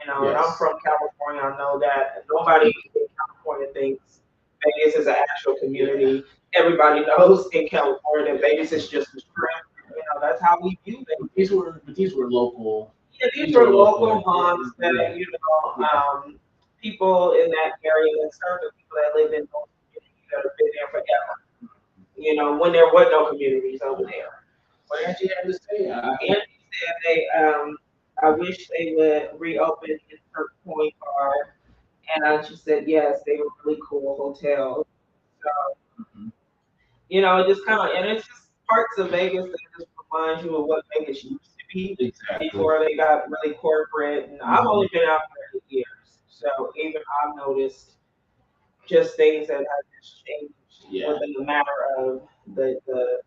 You know, and I'm Yes. from California. I know that nobody in California thinks Vegas is an actual community. Everybody knows in California that Vegas is just a strip. You know, that's how we view Vegas. These were local. Yeah, these These were were local local. haunts that Yeah. people in that area, and certain people that live in those communities that have been there forever. You know, when there were no communities over there. What Angie had to say? Andy said I wish they would reopen in Turk Point Bar, and I just said yes, they were really cool hotels. So Mhm. it just kind of, and it's just parts of Vegas that just remind you of what Vegas used to be Exactly. before they got really corporate. And I've only been out there 8 years, so even I've noticed just things that have just changed Yeah. within the matter of the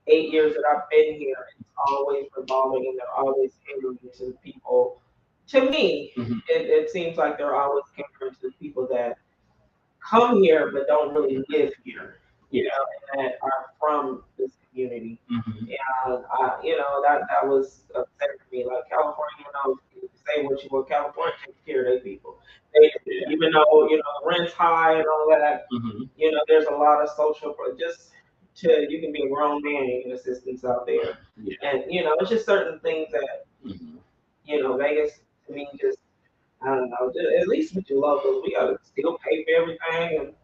8 years that I've been here. It's always revolving, and they're always catering to people. To me, Mhm. it seems like they're always catering to the people that come here but don't really live here. You Yeah. know, and that are from this community. Mhm. That was upsetting to me. Like California, you can say what you want. California takes care of their people. They, Yeah. even though rent's high and all that, Mhm. there's a lot of social, but just you can be a grown man and get assistance out there, Yeah. and it's just certain things that Mhm. Vegas to me just I don't know. At least with your locals, we gotta still pay for everything,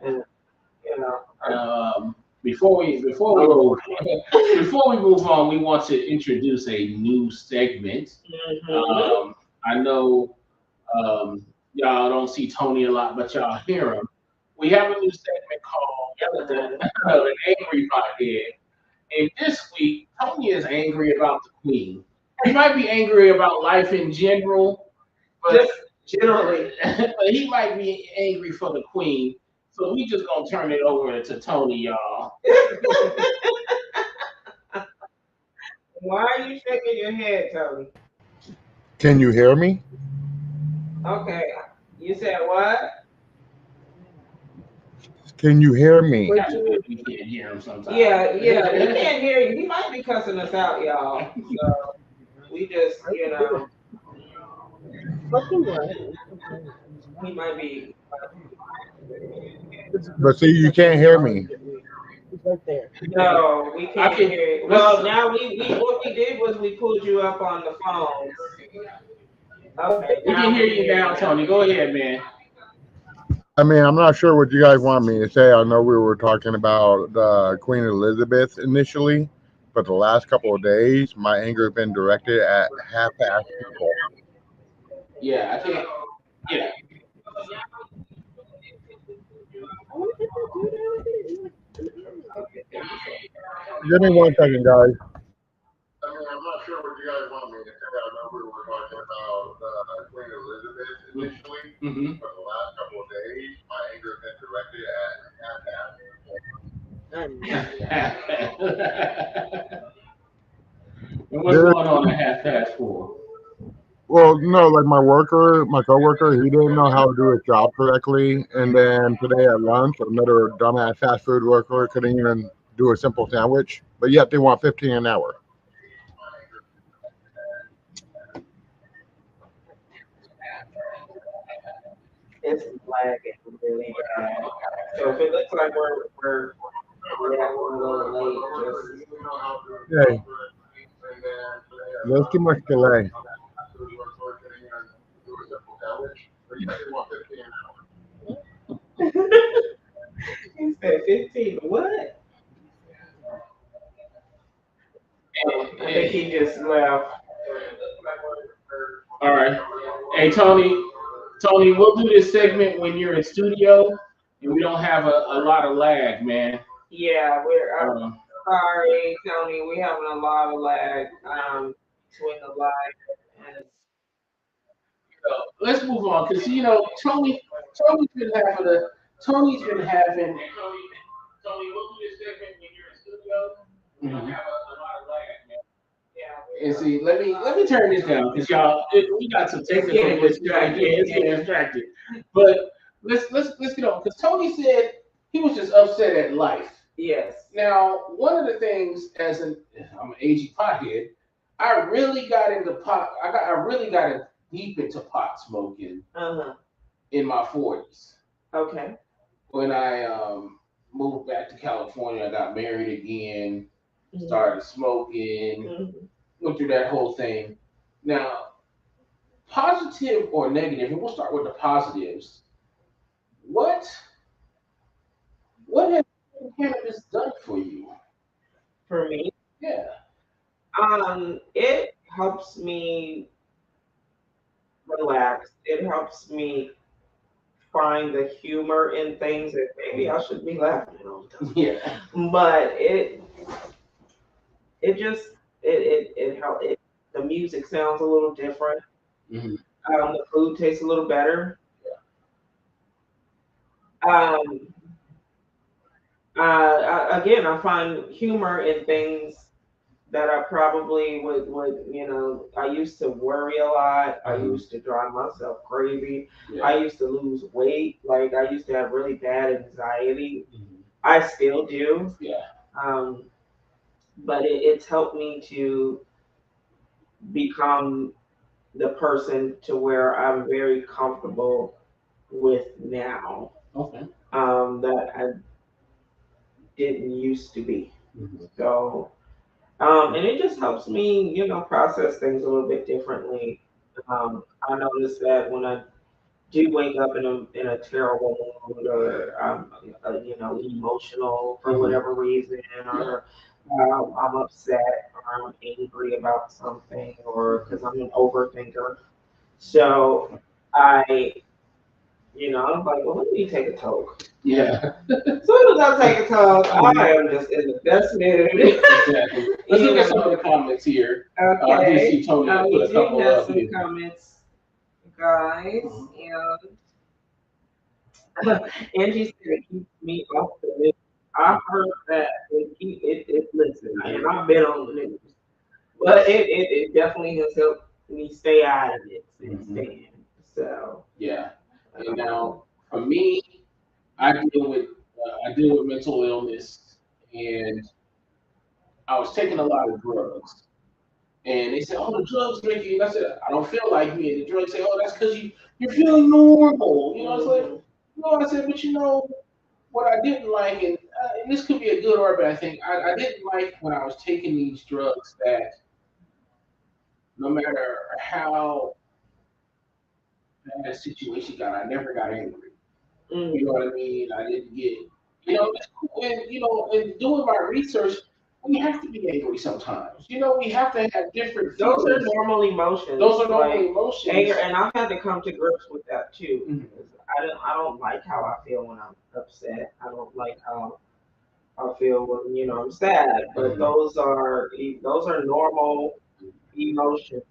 and you know. Before we move before we move on, we want to introduce a new segment. Mhm. I know y'all don't see Tony a lot, but y'all hear him. We have a new segment called an Angry Pothead. And this week, Tony is angry about the Queen. He might be angry about life in general, but Just generally. but he might be angry for the Queen. So we just gonna turn it over to Tony, y'all. Why are you shaking your head, Tony? Can you hear me? Okay. You said what? Can you hear me? That's good. We can't hear him sometimes. Yeah, we can't hear you. He might be cussing us out, y'all. So we just, he might be. But see, you can't hear me. No, we I can't can. hear you. Well, now we what we did was we pulled you up on the phone. Okay, We now can hear we you now, Tony. Go ahead, man. I mean, I'm not sure what you guys want me to say. I know we were talking about Queen Elizabeth initially, but the last couple of days, my anger has been directed at half-assed people. Yeah, I think. Yeah. Give me 1 second, guys. I mean, I'm not sure what you guys want me to say. I know we were talking about Queen Elizabeth initially, Mm-hmm. but the last couple of days, my anger has been directed at half-assed people. And what's going on at half past four? Well, no, like my coworker, he didn't know how to do his job correctly. And then today at lunch, another dumbass fast food worker couldn't even do a simple sandwich, but yet they want 15 an hour. it's lagging really bad. So if it looks like we're a little late, Hey, there's too much delay. just he said 15. What? I think he just left. All right. Hey, Tony. Tony, we'll do this segment when you're in studio and we don't have a lot of lag, man. Yeah, I'm Um, sorry, Tony. We having a lot of lag between the live and let's move on because Tony's been having a Tony's been having. Tony, we'll do this segment when you're in studio. We don't have a lot of lag, man. yeah. And see, let me turn this down because y'all we got some technical distracted. Yeah, it's getting distracted. But let's get on because Tony said he was just upset at life. Yes. Now, one of the things I'm an aging pothead, I really got into pot. I really got deep into pot smoking Uh-huh. in my 40s. Okay. When I moved back to California, I got married again, Mhm. started smoking, Mhm. went through that whole thing. Now, positive or negative, and we'll start with the positives. What has cannabis done for you? For me, Yeah. it helps me relax. It helps me find the humor in things that maybe I should be laughing at all the time. Yeah. But it just it help it the music sounds a little different. Mhm. The food tastes a little better. Um, again, I find humor in things that I probably would I used to worry a lot. I Mhm. used to drive myself crazy. Yeah. I used to lose weight. Like I used to have really bad anxiety. Mhm. I still do. Yeah. Um, but it's helped me to become the person to where I'm very comfortable with now. Okay. That I didn't used to be. Mhm. So, and it just helps me, process things a little bit differently. I notice that when I do wake up in a terrible mood, or emotional for Mhm. whatever reason, Yeah. or I'm upset, or I'm angry about something, or because I'm an overthinker. So I, I'm like, well, let me take a toke. Yeah. As soon as I take a toke, I am just in the best mood. Exactly. Let's look You at some of know. the comments here. I do Okay. see Tony put We a do couple have up some here. comments, guys. And Angie said it keeps me off the news. I heard that it listen, and I've been on the news, but it definitely has helped me stay out of it since Mhm. then. So Yeah. And now, for me, I deal with mental illness, and I was taking a lot of drugs. And they said, "Oh, the drugs make you." And I said, "I don't feel like me." And the drugs say, "Oh, that's because you're feeling normal." You know, it's like, no. I said, but what I didn't like, and this could be a good or a bad thing. I didn't like when I was taking these drugs that no matter how bad a situation got, I never got angry. You know what I mean? I didn't get, it's cool. And, in doing my research, we have to be angry sometimes. We have to have different those are feelings. normal emotions. Those are normal like emotions. anger, and I've had to come to grips with that too. Mhm. I don't like how I feel when I'm upset. I don't like how I feel when I'm sad. But Mhm. those are normal emotions.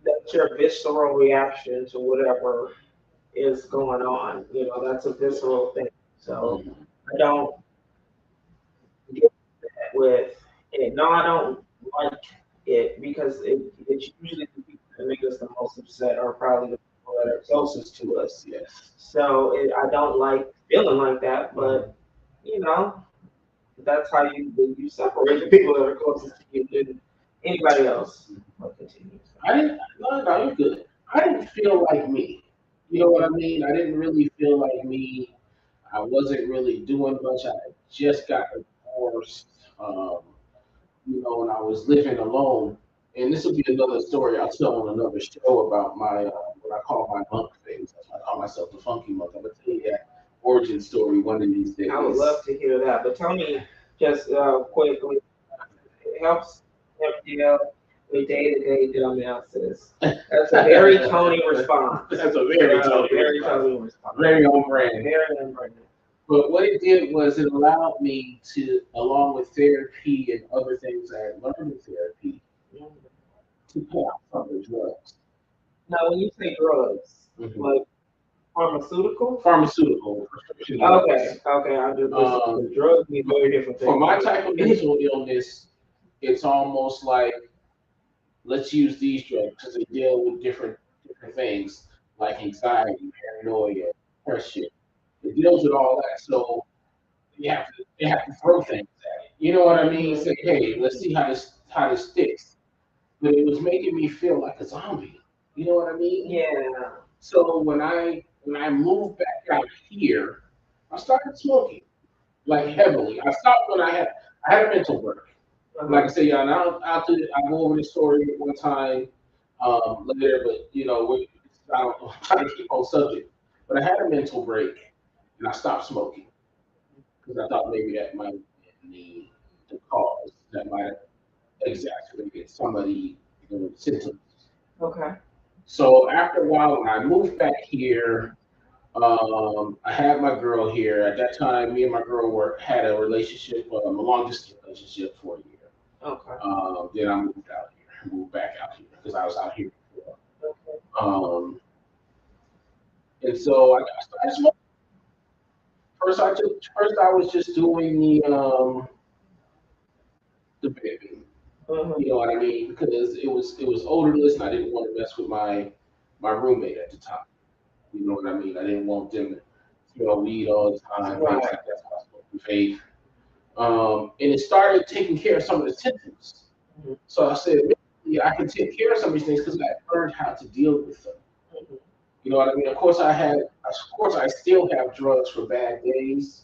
That's your visceral reaction to whatever is going on. That's a visceral thing. So Mhm. I don't get that with it. No, I don't like it because it's usually the people that make us the most upset are probably the people that are closest to us. Yes. So I don't like feeling like that, but you know, that's how you separate the people that are closest to you than anybody else. I'll continue. I didn't. No, you're good. I didn't feel like me. You know what I mean? I didn't really feel like me. I wasn't really doing much. I just got divorced. And I was living alone. And this will be another story I'll tell on another show about my what I call my monk phase. I call myself the funky monk. I'm gonna tell you that origin story one of these days. I would love to hear that. But tell me just quickly, it helps him deal with day-to-day dumbasses. That's a very Tony response. That's a very Very response. Tony response. Very on brand. Very on brand. But what it did was it allowed me to, along with therapy and other things I had learned in therapy, to pay off some of the drugs. Now, when you say drugs, Mhm. like pharmaceutical? Pharmaceutical prescription drugs. Okay. I just the drugs mean very different things. For my type of mental illness, it's almost like let's use these drugs because they deal with different things like anxiety, paranoia, depression. It deals with all that. So they have to throw things at it. You know what I mean? Say, hey, let's see how this sticks. But it was making me feel like a zombie. You know what I mean? Yeah. So when I moved back out here, I started smoking like heavily. I stopped when I had a mental break. Like I said, yeah, and I'll go over this story one time later, but I'm trying to keep on subject. But I had a mental break and I stopped smoking because I thought maybe that might have been the cause that might have exacerbated some of the symptoms. Okay. So after a while, when I moved back here, I had my girl here. At that time, me and my girl had a relationship, a long distance relationship for a year. Okay. Then I moved out here, moved back out here because I was out here before. Okay. And so I started smoking. First I was just doing the vaping. You know what I mean? Because it was odorless, and I didn't want to mess with my roommate at the time. You know what I mean? I didn't want them to smell weed all the time, Right. things like that. So I smoked the vape. And it started taking care of some of the symptoms. So I said, maybe I can take care of some of these things because I learned how to deal with them. You know what I mean? Of course, I still have drugs for bad days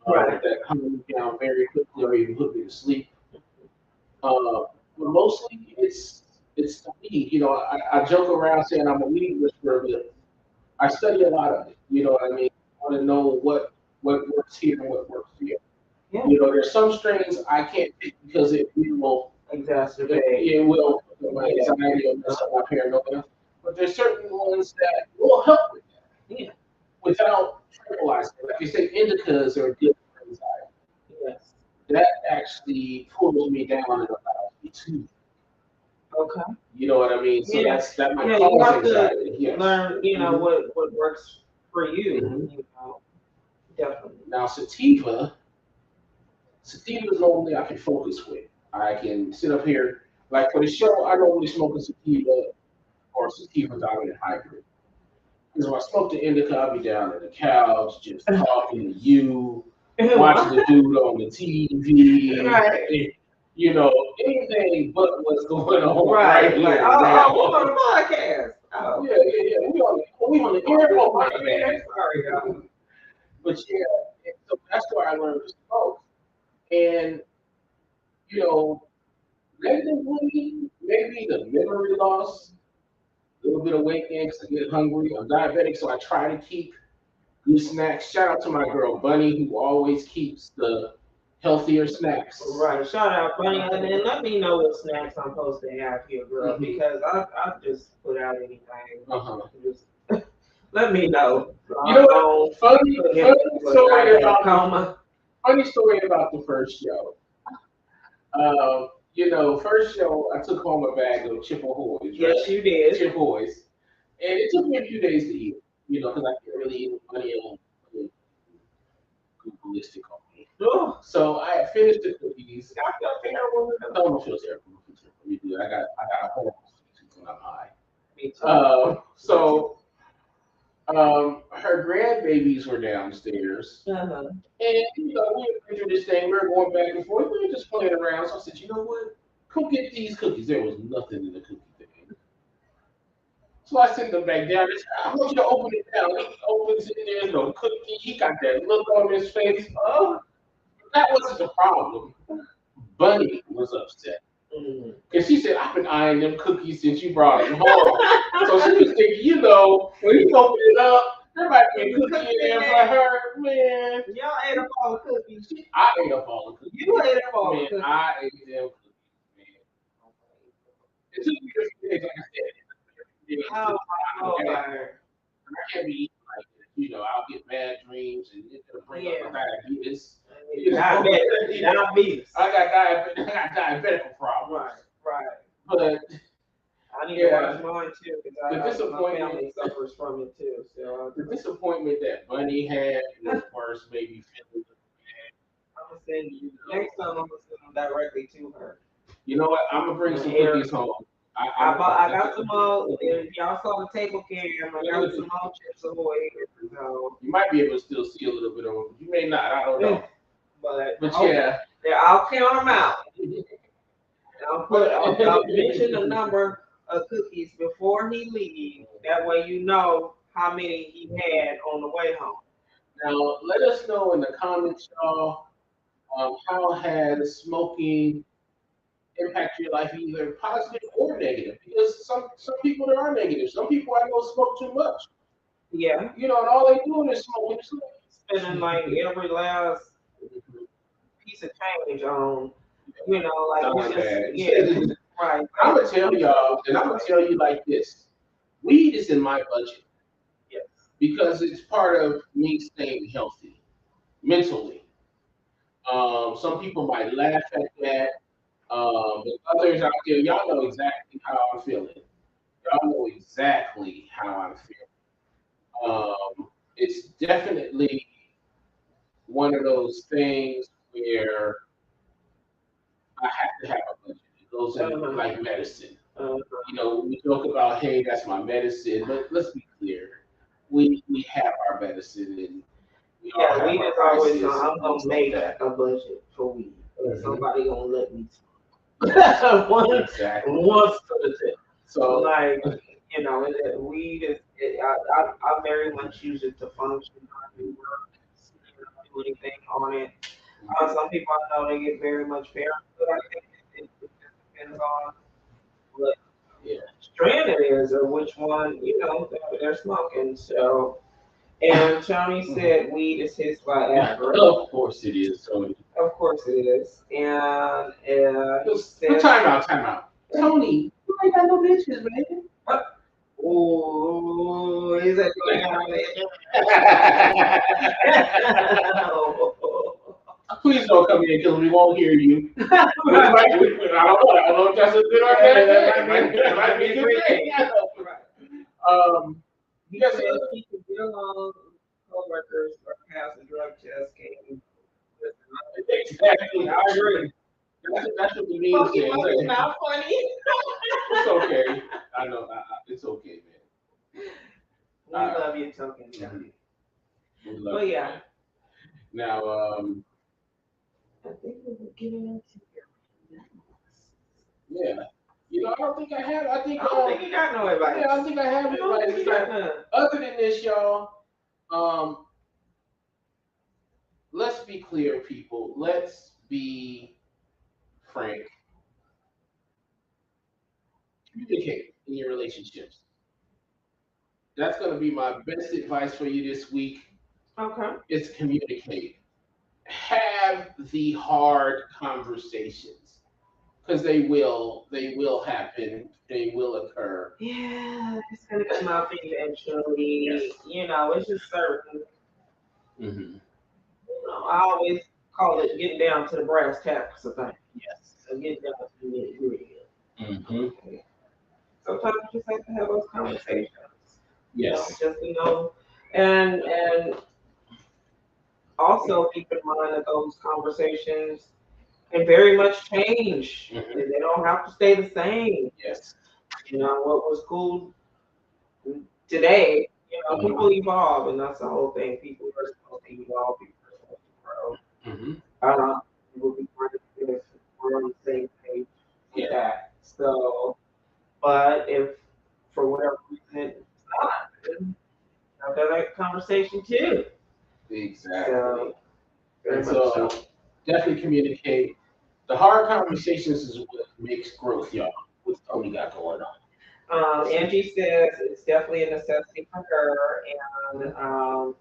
Right. that calm me down very quickly or even put me to sleep. But mostly it's the weed. You know, I joke around saying I'm a weed whisperer, but I study a lot of it. You know what I mean? I want to know what works here and what works here. Yeah. You know, there's some strains I can't take because it will Exacerbate. it will put my anxiety or mess up my paranoia. But there's certain ones that will help with that. Yeah. Without tranquilizing. Like you say, indicas are good for anxiety. Yes. That actually pulls me down and allows me to. Okay. You know what I mean? So Yeah. that might Yeah, you cause have to anxiety. Yes. learn, what works for you. Mhm. Definitely. Now sativa is normally I can focus with. I can sit up here like for the show. I don't really smoke a sativa or sativa dominant hybrid. Because when I smoke the indica, I'll be down on the couch just talking to you, watching the dude on the TV. Right. You know, anything but what's going on Right. right Like, here. we're on a podcast. Oh. Yeah. We on the air. Oh my bad. Sorry, y'all. But yeah, so that's where I learned to smoke. And you know, negatively, maybe the memory loss, a little bit of weight gain because I get hungry. I'm diabetic, so I try to keep good snacks. Shout out to my girl Bunny, who always keeps the healthier snacks. Right. Shout out, Bunny. And then let me know what snacks I'm supposed to have here, girl, because I just put out anything. Just let me know. You know what? Funny story about the first show. First show I took home a bag of Chip Ahoy's. Right? Yes, you did. Chip Ahoy's. And it took me a few days to eat, because I can't really eat money on Googleistic on me. Oh. So I had finished the cookies. I felt terrible. I don't feel terrible. I got a horrible sweet when I'm high. Me too. Her grandbabies were downstairs. Uh-huh. And we were doing this thing, we were going back and forth, we were just playing around. So I said, you know what? Come get these cookies. There was nothing in the cookie thing. So I sent them back down. I said, I want you to open it down. He opens it, there's no cookie. He got that look on his face. Oh, that wasn't the problem. Bunny was upset. Because she said, I've been eyeing them cookies since you brought them home. So she was thinking, when you open it up, there might be a cookie in there for her. Man. Y'all ate up all the cookies. I ate up all the cookies. You ate up all the cookies. I ate them cookies, man. It took me a few days, like I said. I can't be eating like this. I'll get bad dreams and it's going to bring up diabetes. Diabetes. I got diabetic problems. Right. But I need to watch mine too because my family suffers from it too. So the disappointment that Bunny had was worse, made me feel I'm gonna send you next time. I'm gonna send them directly to her. You know what? I'm gonna bring some cookies home. I got some more. Y'all saw the table cam. I got some more Chips Ahoy. So you might be able to still see a little bit of it. You may not. I don't know. but yeah. I'll count them out. I'll mention the number of cookies before he leaves. That way you know how many he had on the way home. Now, let us know in the comments, y'all, how has smoking impacted your life, either positive or negative? Because some people there are negative. Some people I know smoke too much. Yeah. You know, and all they doing is smoking. Spending like every last piece of change on, you know, like Sound it's like just, that. yeah, right. I'm gonna tell y'all, and I'm gonna tell you like this: weed is in my budget. Yes. Because it's part of me staying healthy mentally. Some people might laugh at that, but others out there, y'all know exactly how I'm feeling. Y'all know exactly how I'm feeling. It's definitely one of those things where I have to have a budget. It goes in like medicine. You know, we joke about, hey, that's my medicine, but let's be clear. We have our medicine and we all have we our just always vices know I'm and gonna things make like a budget for weed. Mhm. Somebody gonna let me smoke. that. Exactly. Once for the tip. So Like, you know, weed is, I very much use it to function. I do work, you know, do anything on it. Some people I know they get very much fair, but I think it just depends on what yeah. strand it is or which one, you know, they're smoking. So, and Tony said weed is his Viagra. Of course it is, Tony. Of course it is. And he said, time out. Tony, you ain't got no bitches, man. ooh, is that going on Please don't come here because we won't hear you. I don't know if that's a good or bad thing. That might be a good thing. He said he could get along with coworkers or pass a drug test. Exactly. I agree. That's what the meme says. It's not funny. It's okay. I know. It's okay, man. We love you, Token. We love But you, yeah. man. Now, I think we were getting into yeah. You know, I don't think I have. I think you got no advice. Yeah, I think I have advice. Other than this, y'all, let's be clear, people. Let's be frank. Communicate in your relationships. That's going to be my best advice for you this week. Okay. Is communicate. Have the hard conversations because they will happen. They will occur. Yeah, it's gonna come up eventually. Yes. You know, it's just certain. Mm-hmm. You know, I always call it getting down to the brass tacks of things. Yes. So getting down to the nitty gritty. Mm-hmm. Sometimes you just have to have those conversations. Yes. You know, just to know, and also keep in mind that those conversations can very much change. Mm-hmm. They don't have to stay the same. Yes. You know, what was cool today, you know, people evolve, and that's the whole thing. People are supposed to evolve, people are supposed to grow. Mm-hmm. It would be great if we're on the same page with that. So, but if for whatever reason it's not, then have that conversation too. Exactly. So, definitely communicate. The hard conversations is what makes growth, y'all. What's Tony got going on? Angie says it's definitely a necessity for her. And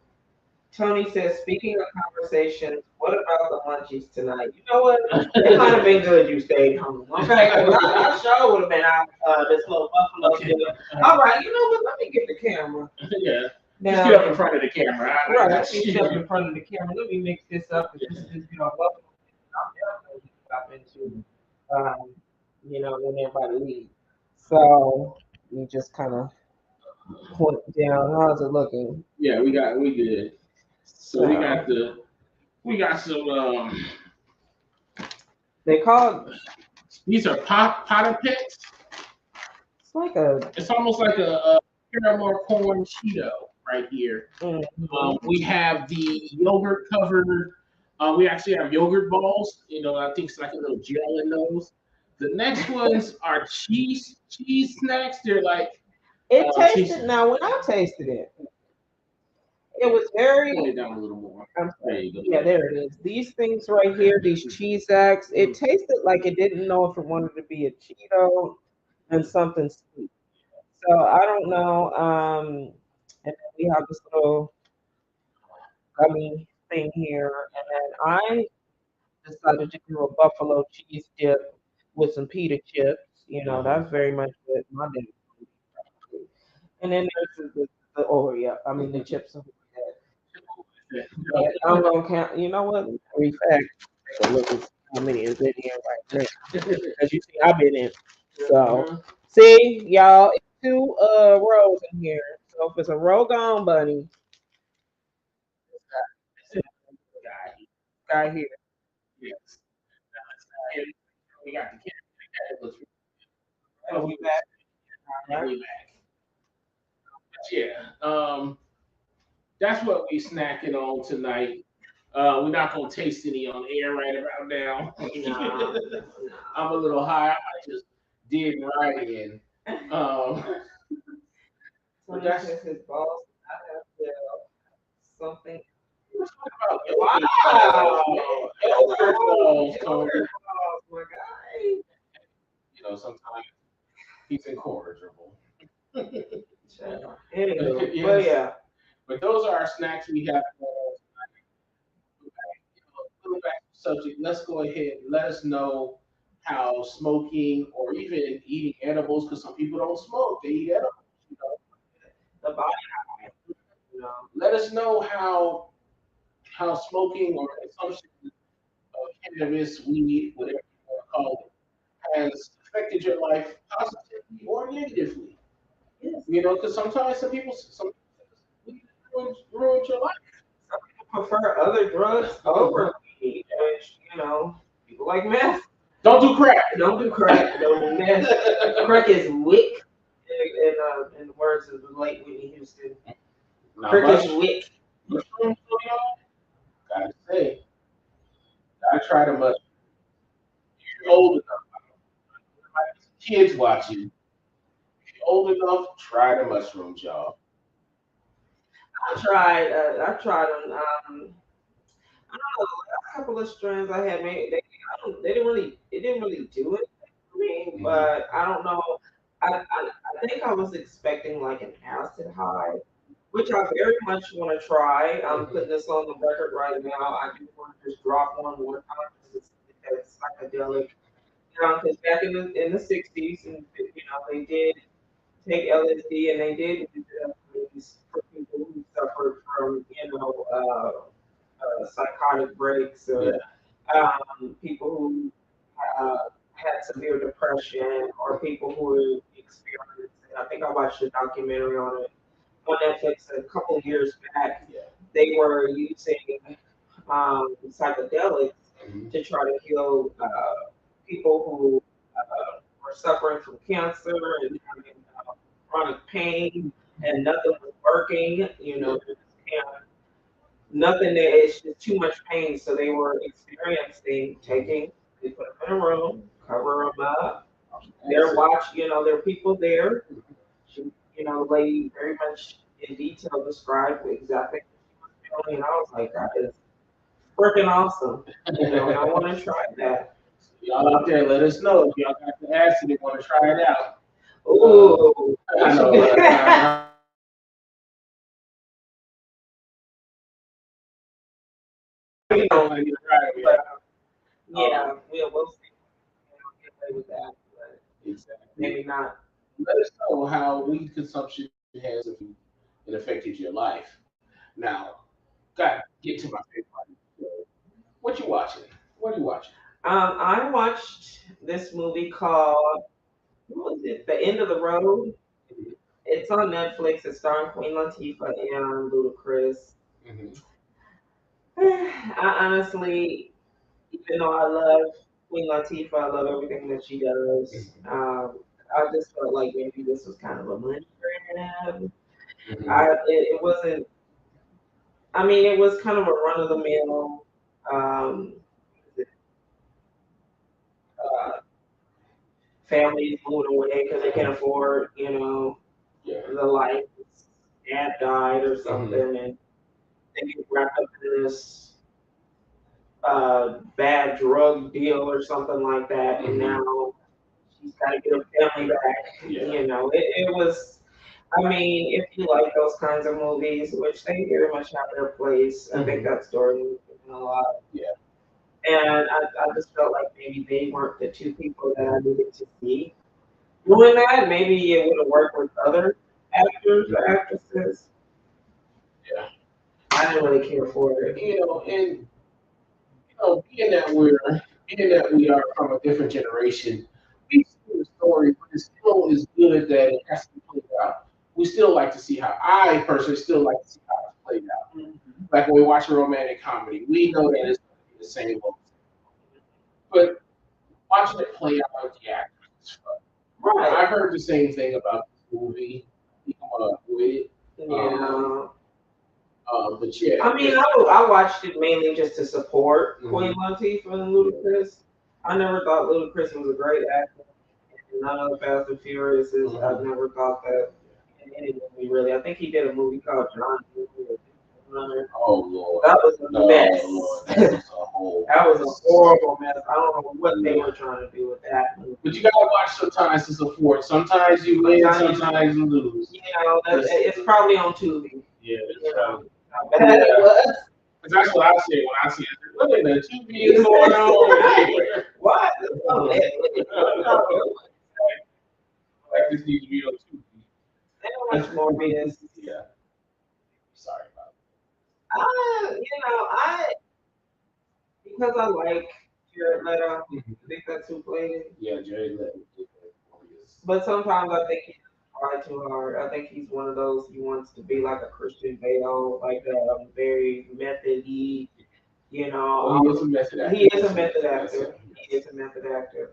Tony says, speaking of conversations, what about the munchies tonight? You know what? It might have been good you stayed home. Okay, I sure would have been out this little buffalo dinner. All right, you know what? Let me get the camera. Yeah. Now, just get up in front of the camera. Right, let me get up in front of the camera. Let me mix this up. This is, you know, buffalo. I'm definitely stop into, you know, when everybody leaves. So you just kind of point down. How's it looking? Yeah, we good. So we got some they call these are Potheads. It's almost like a caramel corn Cheeto right here. Mm-hmm. We have the yogurt covered We actually have yogurt balls. I think it's like a little gel in those. The next ones are cheese snacks. They're like It cheese. tasted now when I tasted it, it was very. Pull it down a little more. I'm There sorry. you go. Yeah, there it is. These things right here, these cheese acts, it tasted like it didn't know if it wanted to be a Cheeto and something sweet. So I don't know. And then we have this little gummy thing here, and then I decided to do a buffalo cheese dip with some pita chips. That's very much what my day. And then there's the oh yeah, I mean the chips. But I'm gonna count. You know what? In fact, take a look at how many is in here right now. As you see, I've been in. So see, y'all, it's two rows in here. So if it's a row gone, bunny, guy here. Yes. We got the cat. Oh, we back. All right. Way back. But yeah, that's what we snacking on tonight. We're not gonna taste any on air right about now. No, I'm a little high. I just did right in. But Tony that's says his boss. I have something. about Wow. So, My guy. sometimes he's incorrigible. Anyway, Yes. but yeah. But those are our snacks we have. Going back to the subject, let's go ahead and let us know how smoking or even eating edibles, because some people don't smoke, they eat edibles. You know, The body, you know. let us know how smoking or consumption of cannabis, weed, whatever you want to call it, has affected your life positively or negatively. Yes. Because sometimes some weed ruins your life. Some people prefer other drugs over weed, which, people like meth. Don't do crack. Don't do crack, don't do meth. Crack is wick. In the words of the late Whitney Houston. Not Crack much. is wick. Mushrooms, y'all. Gotta say, gotta try the mushroom. If you're old enough, kids watching. If you're old enough, try the mushrooms, y'all. I tried them. I don't know, the last couple of strands I had made, they didn't really, it didn't really do it for me, but I don't know. I think I was expecting like an acid high, which I very much want to try. I'm putting this on the record right now. I do want to just drop one more time because it's psychedelic. Because back in the '60s, and they did take LSD and they did use it for people who suffered from psychotic breaks or Yeah. people who uh, had severe depression or people who were experiencing. I think I watched a documentary on it on Netflix a couple of years back. Yeah. They were using psychedelics Mhm. to try to heal people who were suffering from cancer and having chronic pain, and nothing was working. Nothing there. It's just too much pain. So they were experiencing taking. They put them in a room, cover them up. They're watch. There are people there. She, the lady very much in detail described exactly what she was feeling, and I was like, that is freaking awesome. And I want to try that. Y'all out there, let us know if y'all got the acid and want to try it out. Ooh, I know. I know I need to try it. but yeah, we'll see. Get away with that, but Exactly. maybe not. Let us know how weed consumption has it affected your life. Now, got to get to my favorite part of the show. What you watching? What are you watching? I watched this movie called what was it? The End of the Road. It's on Netflix. It's starring Queen Latifah and Ludacris. Mm-hmm. I honestly, even though I love Queen Latifah, I love everything that she does. I just felt like maybe this was kind of a money grab. Mm-hmm. It wasn't. I mean, it was kind of a run of the mill. Um, uh, families moved away because they can't afford, Yeah. the life. Dad died or Mm-hmm. something, and they get wrapped up in this bad drug deal or something like that, and Mm-hmm. now she's got to get her family back. Yeah. It was. I mean, if you like those kinds of movies, which they very much have their place, I think that story was given a lot. Yeah. And I just felt like maybe they weren't the two people that I needed to see doing that. Maybe it would have worked with other actors or actresses. Yeah. I didn't really care for it. And being that we are from a different generation, we see the story, but it still is good that it has to be played out. We still like to see how I personally still like to see how it's played out. Mm-hmm. Like when we watch a romantic comedy, we know that it's going to be the same old. But watching it play out with the actors is fun. Right. I've heard the same thing about this movie. With it. Yeah. But yeah. I mean, I watched it mainly just to support Mhm. Queen Latifah and Ludacris. I never thought Ludacris was a great actor. And none of the Fast and Furious is. I've never thought that in any movie really. I think he did a movie called John. Oh Lord. That was a mess. Lord, that was a whole. That was a horrible mess. I don't know what they were trying to do with that movie. But you gotta watch sometimes to support. Sometimes you win, sometimes you lose. It's probably on Tubi. Yeah, How bad it was. That's what I say when I see it. Look at the Tubi is going on here. What? Like this needs to be on Tubi. How much more BS? Yeah. Sorry about Because I like Jared Leto, I think that's who played it. Yeah, Jared Leto. But sometimes I think he try too hard. I think he's one of those he wants to be like a Christian Bale, like a very method-y, Well, he is a method actor. He is a method actor. He is a method actor.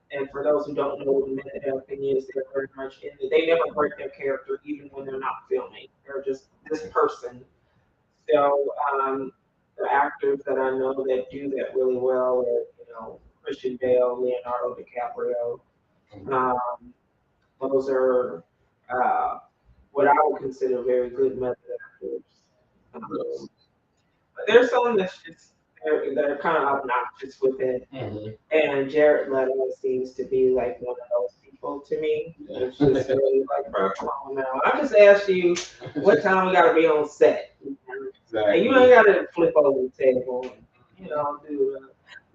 And for those who don't know what method acting is, they're very much in it. They never break their character, even when they're not filming. They're just this person. So the actors that I know that do that really well are, Christian Bale, Leonardo DiCaprio. Those are what I would consider very good method actors. But there's some that are kind of obnoxious with it. Mm-hmm. And Jared Leto seems to be like one of those people to me. It's just really like, bro, come on now. I just asked you what time we got to be on set. Exactly. And you ain't got to flip over the table and, do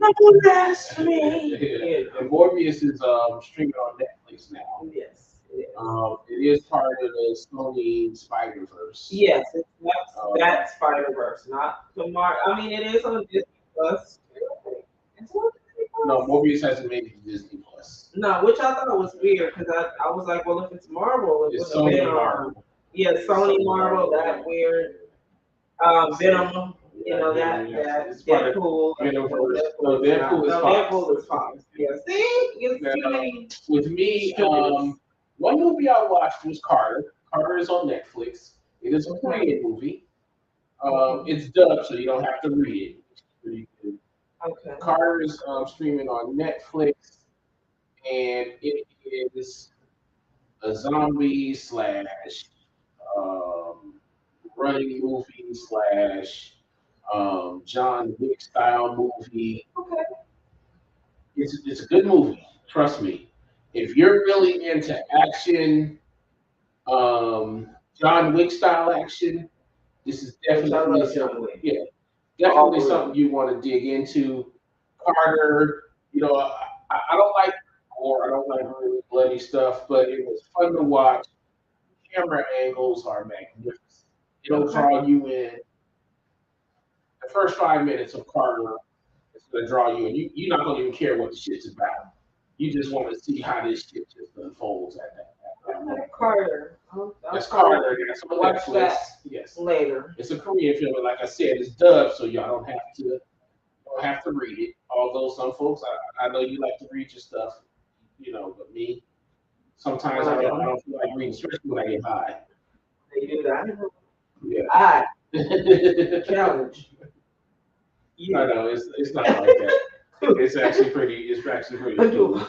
nothing less for me. And Morbius is streaming on Netflix now. Yes. It is part of the Sony Spider-Verse. Yes, that's Spider-Verse, not the I mean, it is on Disney Plus. No, Morbius hasn't made it to Disney Plus. No, which I thought was weird because I was like, well, if it's Marvel, it It's would have Sony been Marvel. Yeah, Sony Marvel, that weird. Venom, that's Deadpool. Deadpool is Fox. Yeah, see? With me, one movie I watched was Carter. Carter is on Netflix. It is a Korean movie. It's dubbed, so you don't have to read it. It's pretty good. Okay. Carter is streaming on Netflix, and it is a zombie / running movie / John Wick style movie. Okay. It's a good movie. Trust me. If you're really into action, John Wick style action, this is definitely something. Yeah, definitely something you want to dig into. Carter, I don't like gore. I don't like really bloody stuff, but it was fun to watch. Camera angles are magnificent. It'll draw you in. The first 5 minutes of Carter is going to draw you in. You're not going to even care what the shit's about. You just want to see how this shit just unfolds at that moment. Carter. That's Carter. That's on Watch Netflix. that Yes. later. It's a Korean film, and like I said, it's dubbed, so y'all don't have to read it. Although some folks, I know you like to read your stuff, but me, sometimes I don't feel like reading, especially when I get high. They do that. Yeah. High. Challenge. No, it's not like that. It's actually pretty cool.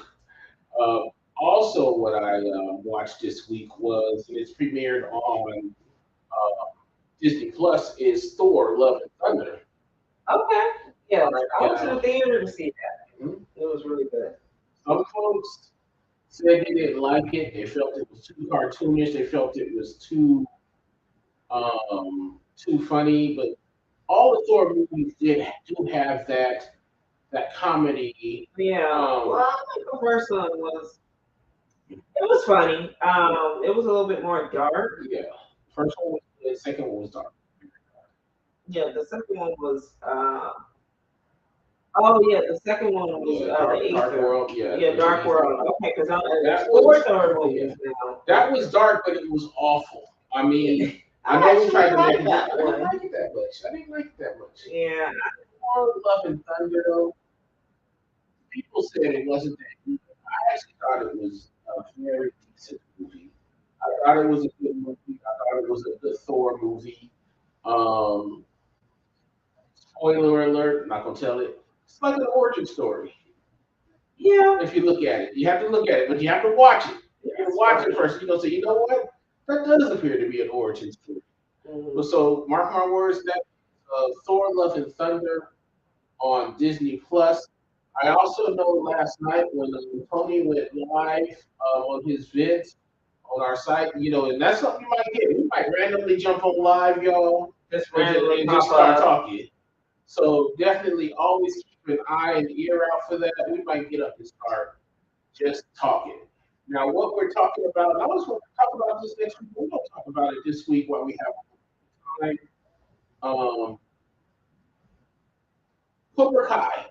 Also, what I watched this week was it's premiered on Disney Plus is Thor: Love and Thunder. Okay. Yeah, Right, I was in the theater to see that. Mhm. It was really good. Some folks said they didn't like it. They felt it was too cartoonish. They felt it was too funny. But all the Thor movies do have that comedy. Yeah. Well, I think the first one was it was funny. It was a little bit more dark. Yeah, first one was good. Second one was dark. Yeah, the second one was oh yeah, the second one was Yeah, the Dark Aether. World. Yeah, Yeah, Dark World. Okay, because I'm That four was- third movies now. that was dark, but it was awful. I mean, I know we actually tried to make like it. that I didn't one. like it that much. I didn't like it that much. Yeah. Thor: Love and Thunder, though, people said it wasn't that good. I actually thought it was a very decent movie. I thought it was a good movie. I thought it was a good Thor movie. Um, Spoiler alert, I'm not gonna tell it. It's like an origin story. Yeah. If you look at it, you have to look at it, but you have to watch it. You have to watch it first. You know, say, you know what? That does appear to be an origin story. Mhm. So mark my words, that Thor: Love and Thunder on Disney Plus. I also know last night when Tony went live on his vids on our site, you know, and that's something you might get. We might randomly jump on live, y'all, Just and randomly and pop just start up. talking. So definitely always keep an eye and ear out for that. We might get up and start just talking. Now, what we're talking about, I was going to talk about this next week. We're going to talk about it this week while we have time. Cobra Kai,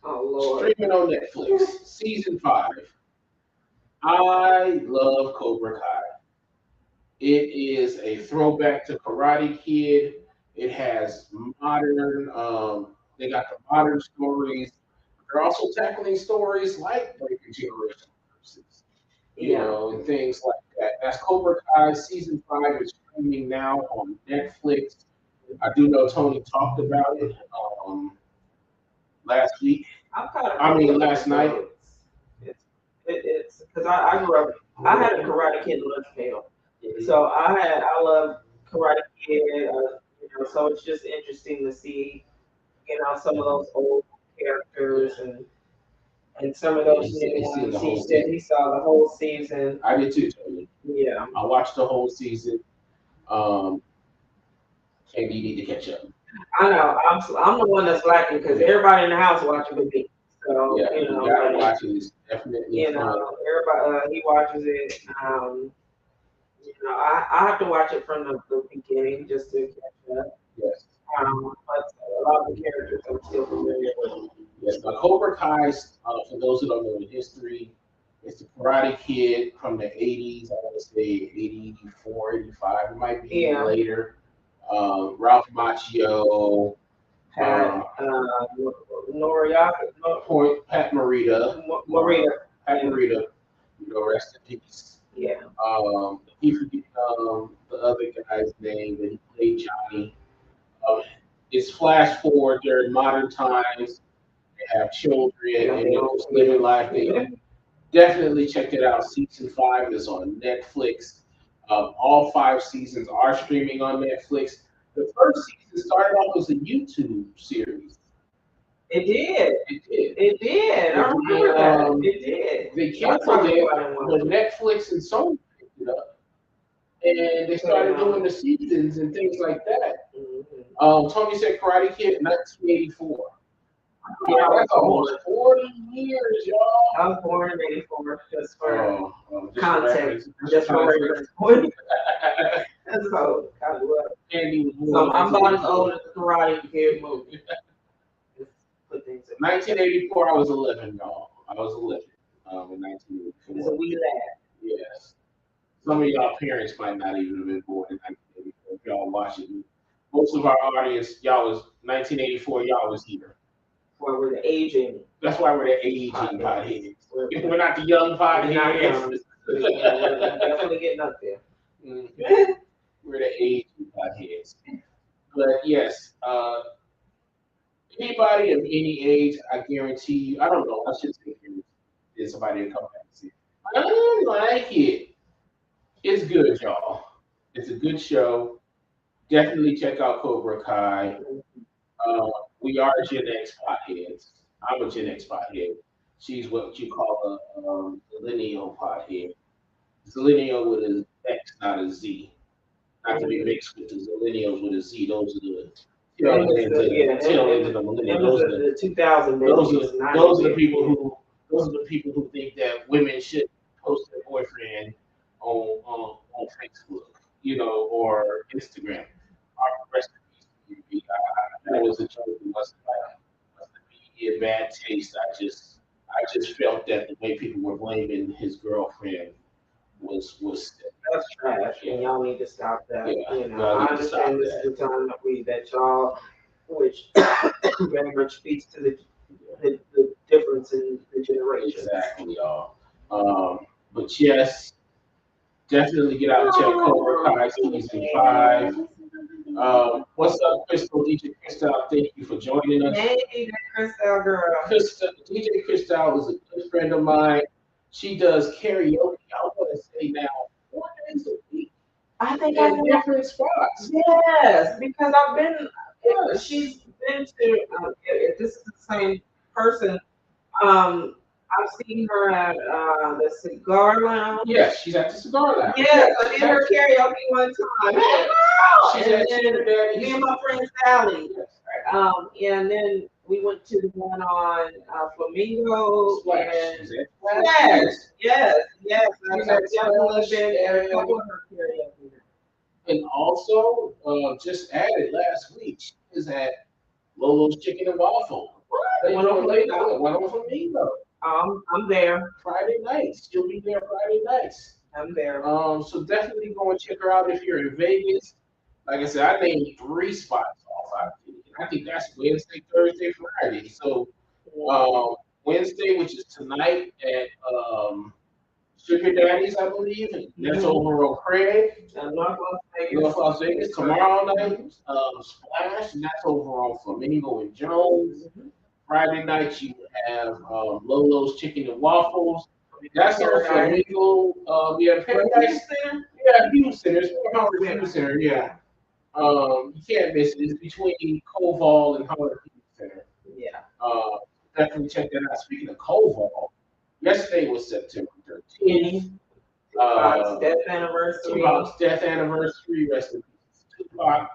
Oh Lord. streaming on Netflix, season 5. I love Cobra Kai. It is a throwback to Karate Kid. It has modern, they got the modern stories. They're also tackling stories like Breaking Generation Curses, Yeah. and things like that. That's Cobra Kai season 5 is streaming now on Netflix. I do know Tony talked about it last week. Last night. It's because I grew up. I had a Karate Kid lunch pail, so I love Karate Kid. So it's just interesting to see some of those old characters and some of those new ones. He said he saw the whole season. I did too, Tony. Yeah. I watched the whole season. Candy, you need to catch up. I know. I'm the one that's lacking because everybody in the house watching with me. So Yeah, you gotta watch it. It's definitely fun. everybody he watches it. I have to watch it from the beginning just to catch up. Yes. But a lot of the characters I'm still familiar with. Yes. Now, Cobra Kai, for those who don't know the history, it's the Karate Kid from the 80s. I want to say 84, 85. It might be even later. Ralph Macchio. Pat Noriaka. Pat Morita. Pat Morita. Rest in peace. Yeah. He forget the other guy's name that he played Johnny. It's flash forward during modern times. They have children and they're just living life. They definitely check it out. Season 5 is on Netflix. All 5 seasons are streaming on Netflix. The first season started off as a YouTube series. It did. It did. I remember that. It did. They canceled it when Netflix and Sony picked it up. And they started doing the seasons and things like that. Mm-hmm. Tony said Karate Kid, 1984. Yeah, that's almost 40 years, y'all. I was born in 84, just for context. Just for reference. That's old. So I'm about as old as the Karate Kid movie. 1984, I was 11, y'all. I was 11 in 1984. It's a wee lad. Yes. Some of y'all parents might not even have been born in 1984 if y'all watching. Most of our audience, y'all was 1984, y'all was here. Where we're the aging. That's why we're the aging potheads. We're not the young potheads. We're definitely getting up there. Mm-hmm. We're the aging potheads. But yes, Anybody of any age, I guarantee you. I don't know. I should say there's somebody to come back and see. I like it. It's good, y'all. It's a good show. Definitely check out Cobra Kai. Uh, we are Gen X potheads. I'm a Gen X pothead. She's what you call a millennial pothead. Zillennial with an X, not a Z. Not to be mixed with the Zillennials with a Z. Those are the tail end of the millennial. Those are the 2000 those are the people who think that women should post their boyfriend on Facebook, or Instagram. Rest in peace, that was a joke. It wasn't be a bad taste. I just felt that the way people were blaming his girlfriend was that's trash, and y'all need to stop that. Yeah, I understand this is the time that y'all, which very much speaks to the difference in the generation. Exactly, y'all. But yes, definitely get out and check Cobra Kai season 5. What's up, Crystal? DJ Crystal, thank you for joining us. Hey, DJ Crystal, girl. DJ Crystal is a good friend of mine. She does karaoke. I want to say now 4 days a week. I think in different spots. Yes, because I've been. She's been to. If this is the same person, I've seen her at the Cigar Lounge. Yes, she's at the Cigar Lounge. Yes, I did her karaoke one time. She's and at then me and my friend Sally. And then we went to the one on Flamingo. Splash. And yes. I've definitely been at a couple of her karaoke. And also, just added last week, she is at Lolo's Chicken and Waffle. They went on Flamingo. I'm there. Friday nights. She'll be there Friday nights. I'm there. So definitely go and check her out if you're in Vegas. Like I said, I named 3 spots off. I think that's Wednesday, Thursday, Friday. So Wednesday, which is tonight at Sugar Daddy's, I believe. That's over on Craig. North Las Vegas. Tomorrow night, Splash, and that's over on Flamingo and Jones. Friday night, you have Lolo's Chicken and Waffles. That's on Flamingo. Paradise Center. Yeah, View Center. It's 400 View Center. Yeah. You can't miss it. It's between Koval and Howard View Center. Yeah. Definitely check that out. Speaking of Koval, yesterday was September 13th. Tupac's death anniversary. Rest in peace, Tupac.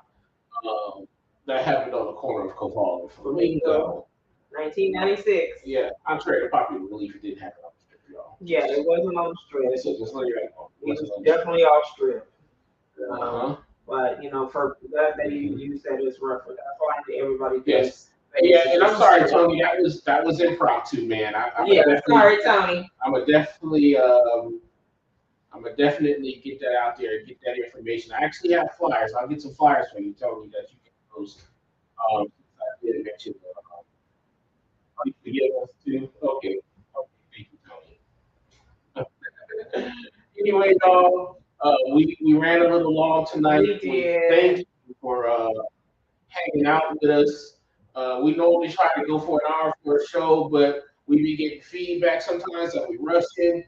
That happened on the corner of Koval and Flamingo. 1996. Yeah, I'm sure the popular belief it didn't happen on the strip, y'all. Yeah, it wasn't on the strip. So just let you know. It was definitely off strip. But for that you use that as reference. That's why everybody does. Yes. Yeah, and I'm sorry, Tony. That was impromptu, man. Sorry, Tony. I'm gonna definitely get that out there and get that information. I actually have flyers. I'll get some flyers for you, Tony, that you can post. I did mention. You forget us too. Okay, thank you, Tony. Anyway, y'all, we ran a little long tonight. We did. Thank you for hanging out with us. We normally try to go for an hour for a show, but we be getting feedback sometimes that we rush in.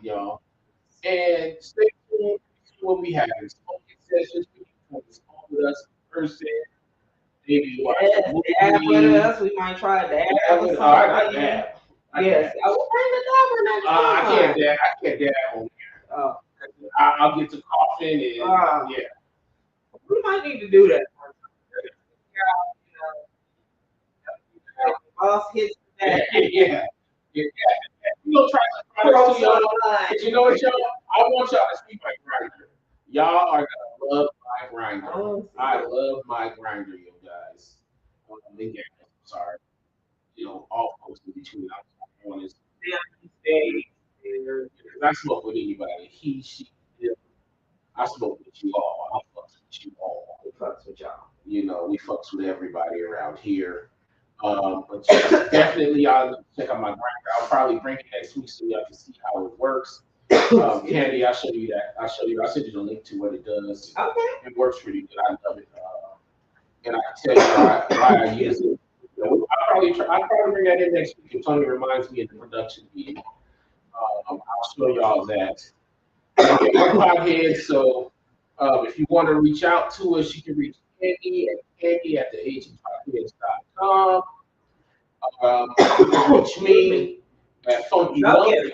Y'all, and stay tuned to what we have. Smoking sessions. You can smoke with us in person. Maybe watch a movie. With us. We might try that. I got that. Yes. I will bring the number next time. I can't dab on here. I'll get to coughing and yeah. We might need to do that. Boss hits that. Yeah. We're gonna try to y'all. But you know what, y'all? I want y'all to see my grinder. Y'all are gonna love my grinder. I love my grinder, you guys. Sorry. All posted between us. One is I smoke with anybody. He, she, him. I smoke with you all. I fucks with you all. We fucks with y'all. We fucks with everybody around here. But definitely, y'all check out my grinder. I'll probably bring it next week so y'all can see how it works. Candy, I'll show you that. I'll send you the link to what it does. Okay. It works pretty good. I love it. And I can tell you why I use it. I'll probably bring that in next week if Tony reminds me of the production meeting. I'll show y'all that. Okay, we're Potheads, so if you want to reach out to us, you can reach Candy at theagingpotheads.com. You can reach me at Funky Monk.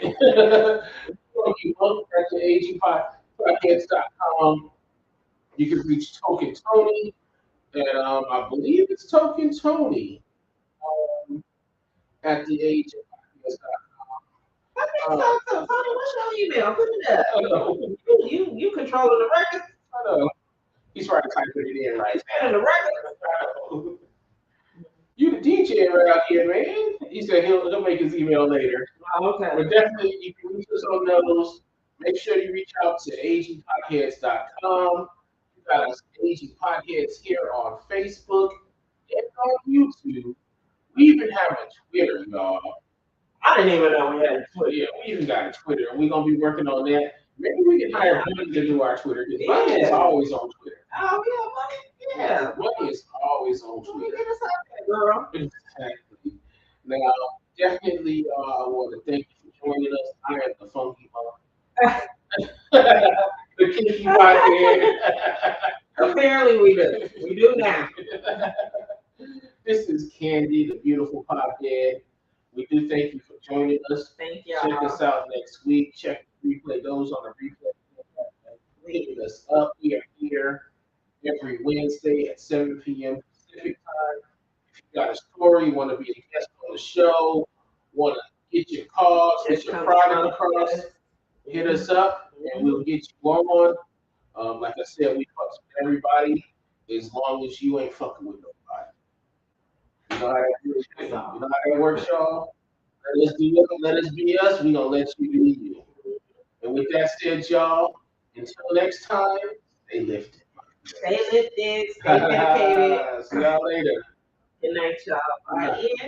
Funky Monk at theagingpotheads.com. You can reach Token Tony, and I believe it's Token Tony at theagingpotheads.com. Tony, what's your email? Put it up. You controlling the record? I know. He's trying to type it in right And the record? You the DJ around here, man. He said he'll make his email later. Oh, okay. But definitely, you can reach us on those. Make sure you reach out to agingpodheads.com. You got us Aging Podheads here on Facebook and on YouTube. We even have a Twitter, y'all. I didn't even know we had a Twitter. Yeah, we even got a Twitter. We're going to be working on that. Maybe we can hire Bunny to do our Twitter. Because Bunny is always on Twitter. Oh, yeah, Bunny. Yeah. Bunny is always on Twitter. Get us out there, girl. Exactly. Now, definitely, I want to thank you for joining us. I am the Funky Monk. The Kinky Pothead. Apparently we do. We do now. This is Candy, the beautiful Pothead. We do thank you for joining us. Thank y'all. Check us out next week. Check the replay. Those on the replay. Leading us up. We are here every Wednesday at 7 p.m. Pacific time. If you got a story, you want to be a guest on the show, want to get your cause, get your product across, hit us up, and we'll get you on. Like I said, we fuck with everybody as long as you ain't fucking with nobody. You know how that works, y'all? Let us be us. We're going to let you be you. And with that said, y'all, until next time, stay lifted. Stay lifted. Stay dedicated. See y'all later. Good night, y'all. Bye.